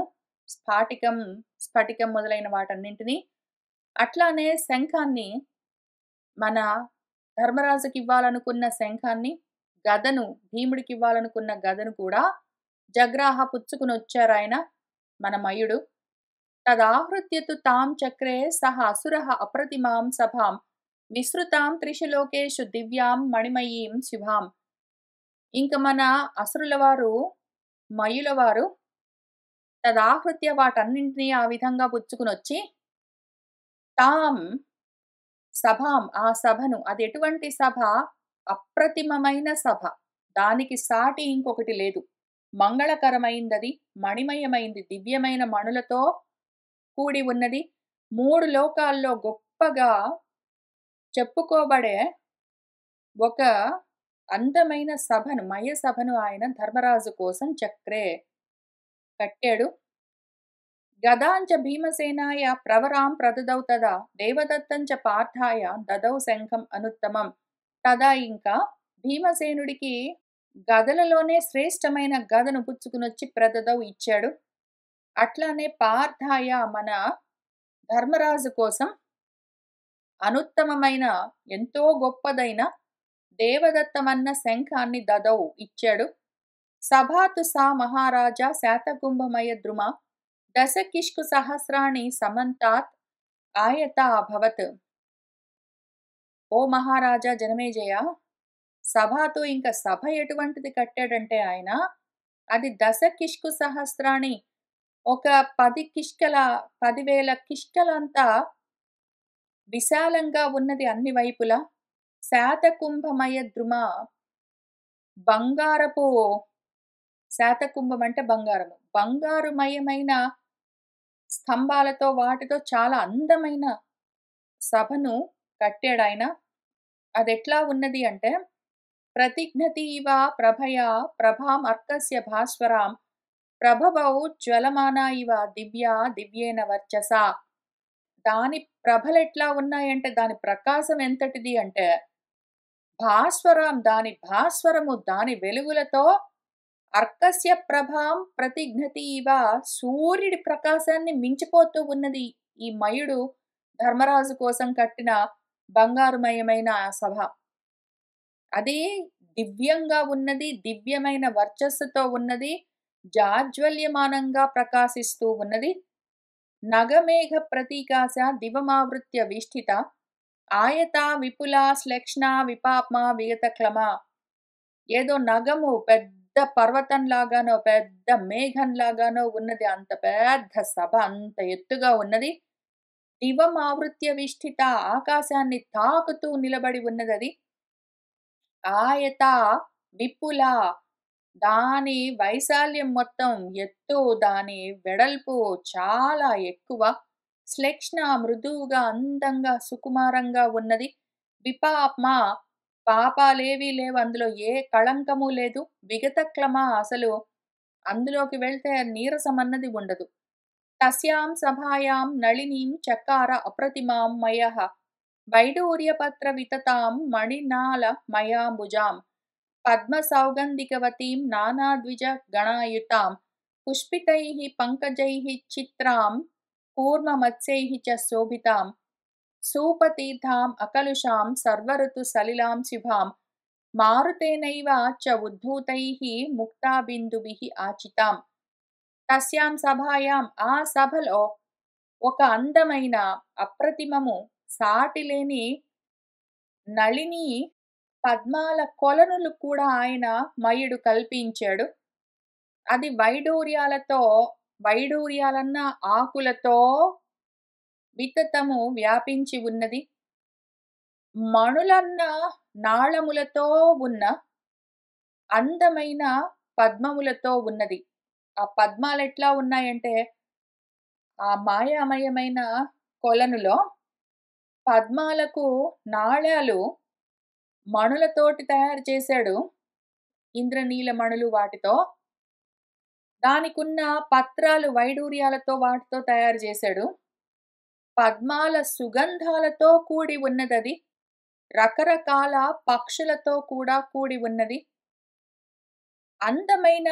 స్ఫాటికం, స్ఫటికం మొదలైన వాటన్నింటిని. అట్లానే శంఖాన్ని మన ధర్మరాజుకివ్వాలనుకున్న శంఖాన్ని, గదను భీముడికివ్వాలనుకున్న గదను కూడా జగ్రాహ పుచ్చుకునొచ్చారాయన మన మయుడు. తదాహృత్య తు తాం చక్రే సహ అసురః అప్రతిమాం సభాం విసృతాం త్రిషు లోకేషు దివ్యాం మణిమయీం శుభాం. ఇంక మన అసురుల వారు, మయుల వారు తదాహృత్య వాటన్నింటినీ ఆ విధంగా పుచ్చుకునొచ్చి తాం సభాం ఆ సభను, అదెటువంటి సభ? అప్రతిమమైన సభ. దానికి సాటి ఇంకొకటి లేదు. మంగళకరమైందది, మణిమయమైంది, దివ్యమైన మణులతో కూడి ఉన్నది. 3 లోకాల్లో గొప్పగా చెప్పుకోబడే ఒక అందమైన సభను, మయ సభను ఆయన ధర్మరాజు కోసం చక్రే కట్టాడు. గదాంచ భీమసేనాయ ప్రవరాం ప్రదదౌ తదా దేవదత్తంచ పార్థాయ దదౌ శంఖం అనుత్తమం. తదా ఇంకా భీమసేనుడికి గదలలోనే శ్రేష్టమైన గదను పుచ్చుకునొచ్చి ప్రదదౌ ఇచ్చాడు. అట్లానే పార్థాయ మన ధర్మరాజు కోసం అనుత్తమమైన ఎంతో గొప్పదైన దేవదత్తమన్న శంఖాన్ని దదౌ ఇచ్చాడు. సభాతు సా మహారాజా శాతకుంభమయ ద్రుమ దశకిష్కు సహస్రాణి సమంతాత్ ఆయత అభవత్. ఓ మహారాజా జనమేజయ, సభతో ఇంకా సభ ఎటువంటిది కట్టాడంటే ఆయన, అది దశకిష్కు సహస్రాణి, ఒక 10,000 కిష్కలంతా విశాలంగా ఉన్నది అన్ని వైపులా. శాతకుంభమయ ద్రుమ, బంగారపు, శాతకుంభం అంటే బంగారము, బంగారుమయమైన స్తంభాలతో వాటితో చాలా అందమైన సభను కట్టాడాయన. అదెట్లా ఉన్నది అంటే ప్రతిఘ్నతీవ ప్రభయా ప్రభాం అర్కస్య భాస్వరాం ప్రభవౌ జ్వలమానా ఇవ దివ్యా దివ్యేన వర్చసా. దాని ప్రభలెట్లా ఉన్నాయంటే, దాని ప్రకాశం ఎంతటిది అంటే భాస్వరం, దాని భాస్వరము, దాని వెలుగులతో అర్కస్య ప్రభాం ప్రతిఘ్నతి ఇవ, సూర్యుడి ప్రకాశాన్ని మించిపోతూ ఉన్నది ఈ మయుడు ధర్మరాజు కోసం కట్టిన బంగారుమయమైన ఆ సభ. అది దివ్యంగా ఉన్నది, దివ్యమైన వర్చస్సుతో ఉన్నది, జాజ్వల్యమానంగా ప్రకాశిస్తూ ఉన్నది. నగమేఘ ప్రతీకాశ దివమావృత్య విష్ఠిత ఆయత విపులా శ్లక్ష్ణ విపాప్మ విగత క్లమ. ఏదో నగము పెద్ద పర్వతంలాగానో పెద్ద మేఘంలాగానో ఉన్నది. అంత పెద్ద సభ, అంత ఎత్తుగా ఉన్నది. దివమావృత్య విష్ఠిత, ఆకాశాన్ని తాకుతూ నిలబడి ఉన్నది అది. ఆయత విపుల, దాని వైశాల్యం మొత్తం, ఎత్తు, దాని వెడల్పు చాలా ఎక్కువ. శ్లక్ష్ణ, మృదువుగా, అందంగా, సుకుమారంగా ఉన్నది. విపాప్మ, పాపాలేవీ లేవు, అందులో ఏ కళంకము లేదు. విగత క్లమ, అసలు అందులోకి వెళ్తే నీరసం అన్నది ఉండదు. తస్యాం సభాయాం నళినీం చకార అప్రతిమాం మయః వైడూర్యపత్ర వితతాం మణినాళ మయాంబుజాం పద్మ సౌగంధికవతీం నానాద్విజ గణాయుతాం పుష్పితైః పంకజైః చిత్రాం కూర్మమత్స్యైః చ శోభితాం సూపతీర్థాం అకలుషాం సర్వఋతు సలిలాం శుభాం మారుతేనైవ చ ఉద్ధూతైః ముక్తాబిందుభిః ఆచితాం. తస్యాం సభాయాం, ఆ సభలో ఒక అందమైన, అప్రతిమము, సాటిలేని నళిని పద్మాల కొలనులు కూడా ఆయన మయుడు కల్పించాడు. అది వైడూర్యాలతో, వైడూర్యాలన్న ఆకులతో వితతము వ్యాపించి ఉన్నది. మణులన్న నాళములతో ఉన్న అందమైన పద్మములతో ఉన్నది. ఆ పద్మాలు ఎట్లా ఉన్నాయంటే, ఆ మాయామయమైన కొలనులో పద్మాలకు నాళాలు మణులతోటి తయారు చేశాడు, ఇంద్రనీల మణులు వాటితో. దానికున్న పత్రాలు వైడూర్యాలతో వాటితో తయారు చేశాడు. పద్మాల సుగంధాలతో కూడి ఉన్నదది. రకరకాల పక్షులతో కూడా కూడి ఉన్నది. అందమైన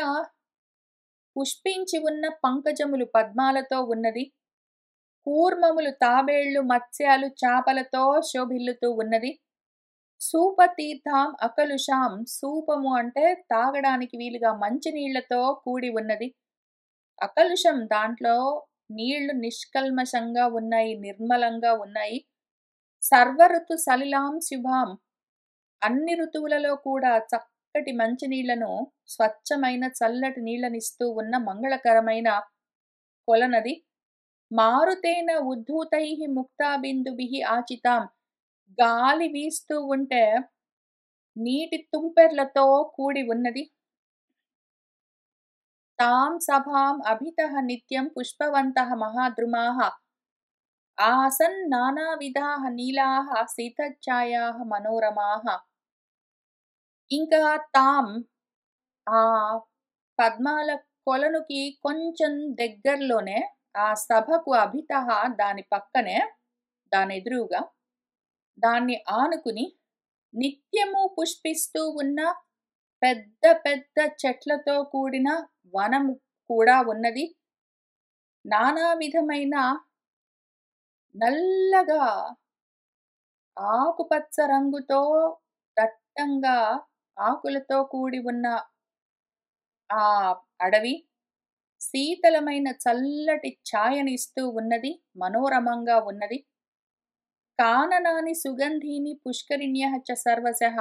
పుష్పించి ఉన్న పంకజములు పద్మాలతో ఉన్నది. కూర్మములు తాబేళ్లు మత్స్యాలు చాపలతో శోభిల్లుతూ ఉన్నది. సూపతీర్థాం అకలుషాం, సూపము అంటే తాగడానికి వీలుగా మంచినీళ్లతో కూడి ఉన్నది. అకలుషం దాంట్లో నీళ్లు నిష్కల్మషంగా ఉన్నాయి, నిర్మలంగా ఉన్నాయి. సర్వఋతు సలిలాం శుభాం, అన్ని ఋతువులలో కూడా చక్కటి మంచినీళ్లను, స్వచ్ఛమైన చల్లటి నీళ్లనిస్తూ ఉన్న మంగళకరమైన కొలనది. మారుతేన ఉద్ధూతై ముక్తాబిందుభిః ఆచితాం, గాలి వీస్తూ ఉంటే నీటి తుంపెర్లతో కూడి ఉన్నది. తాం సభాం అభితః నిత్యం పుష్పవంతః మహాద్రుమాః, ఆసన్ నానావిధాః నీలాః శీతఛాయాః మనోరమాః. ఇంకా తాం, ఆ పద్మాల కొలనుకి కొంచెం దగ్గరలోనే, ఆ సభకు అభితః దాని పక్కనే, దాని ఎదురుగా, దాన్ని ఆనుకుని నిత్యము పుష్పిస్తూ ఉన్న పెద్ద పెద్ద చెట్లతో కూడిన వనము కూడా ఉన్నది. నానా విధమైన నల్లగా ఆకుపచ్చ రంగుతో దట్టంగా ఆకులతో కూడి ఉన్న ఆ అడవి శీతలమైన చల్లటి ఛాయనిస్తూ ఉన్నది, మనోరమంగా ఉన్నది. కాననాని సుగంధీని పుష్కరిణ్యః చ సర్వశః,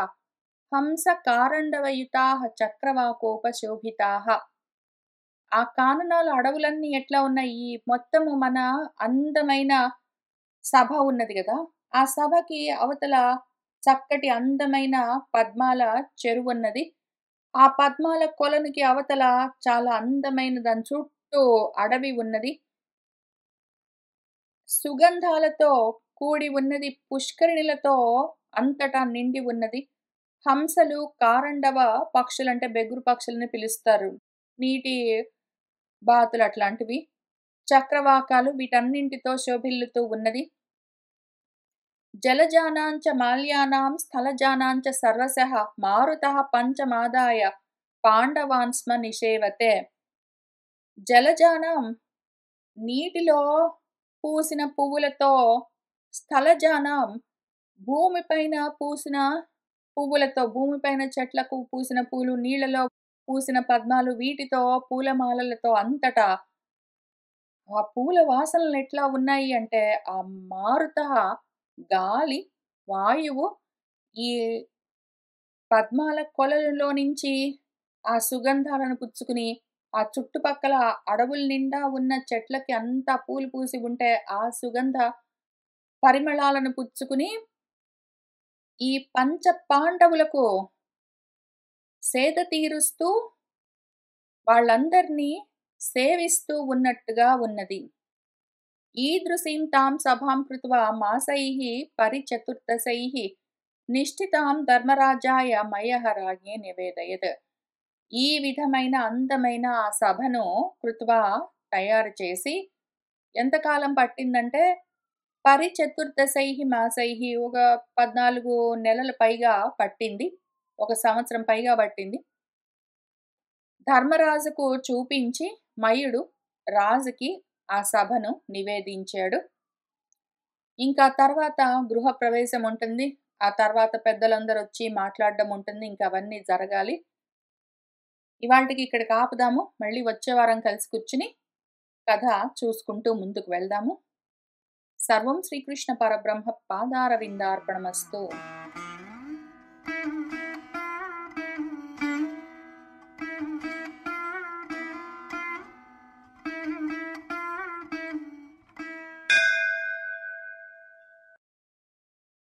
హంస కారండవయుతాః చక్రవాకోపశోభితాః. ఆ కాననాల అడవులన్నీ ఎట్లా ఉన్నాయి? ఈ మొత్తము మన అందమైన సభ ఉన్నది గదా! ఆ సభకి అవతల చక్కటి అందమైన పద్మాల చెరువున్నది. ఆ పద్మాల కొలనుకి అవతల చాలా అందమైన దాని చుట్టూ అడవి ఉన్నది. సుగంధాలతో కూడి ఉన్నది. పుష్కరిణులతో అంతటా నిండి ఉన్నది. హంసలు, కారండవ పక్షులంటే బెగురు పక్షులని పిలుస్తారు. నీటి బాతులు అట్లాంటివి. చక్రవాకాలు వీటన్నింటితో శోభిల్లుతూ ఉన్నది. జలజానాంచ మాల్యానాం స్థలజానాంచ సర్వశః, మారుతః పంచమాదాయ పాండవాన్ స్మ నిషేవతే. జలజానం నీటిలో పూసిన పువ్వులతో, స్థలజానం భూమిపైన పూసిన పువ్వులతో, భూమిపైన చెట్లకు పూసిన పూలు, నీళ్లలో పూసిన పద్మాలు, వీటితో పూలమాలలతో అంతటా ఆ పూల వాసనలు ఎట్లా ఉన్నాయి అంటే, ఆ మారుతః గాలి, వాయువు ఈ పద్మాల కొలలలో నుంచి ఆ సుగంధాలను పుచ్చుకుని, ఆ చుట్టుపక్కల అడవుల నిండా ఉన్న చెట్లకి అంతా పూలు పూసి ఉంటే, ఆ సుగంధ పరిమళాలను పుచ్చుకుని ఈ పంచ పాండవులకు సేద తీరుస్తూ వాళ్ళందరినీ సేవిస్తూ ఉన్నట్టుగా ఉన్నది. ఈదృశీం తాం సభాం కృత్వా మాసైః పరిచతుర్దశైః, నిష్ఠితాం ధర్మరాజాయ మయః రాజ్ఞే నివేదయత్. ఈ విధమైన అందమైన ఆ సభను కృత్వా తయారు చేసి, ఎంతకాలం పట్టిందంటే పరిచతుర్దశైః మాసైః, ఒక 14 నెలల పైగా పట్టింది. ఒక సంవత్సరం పైగా పట్టింది. ధర్మరాజుకు చూపించి మయుడు రాజుకి ఆ సభను నివేదించాడు. ఇంకా తర్వాత గృహప్రవేశం ఉంటుంది. ఆ తర్వాత పెద్దలందరూ వచ్చి మాట్లాడడం ఉంటుంది. ఇంకా అవన్నీ జరగాలి. ఇవాల్టికి ఇక్కడికి ఆపుదాము. మళ్ళీ వచ్చే వారం కలిసి కూర్చుని కథ చూసుకుంటూ ముందుకు వెళ్దాము. సర్వం శ్రీకృష్ణ పరబ్రహ్మ పాదారవిందార్పణమస్తు.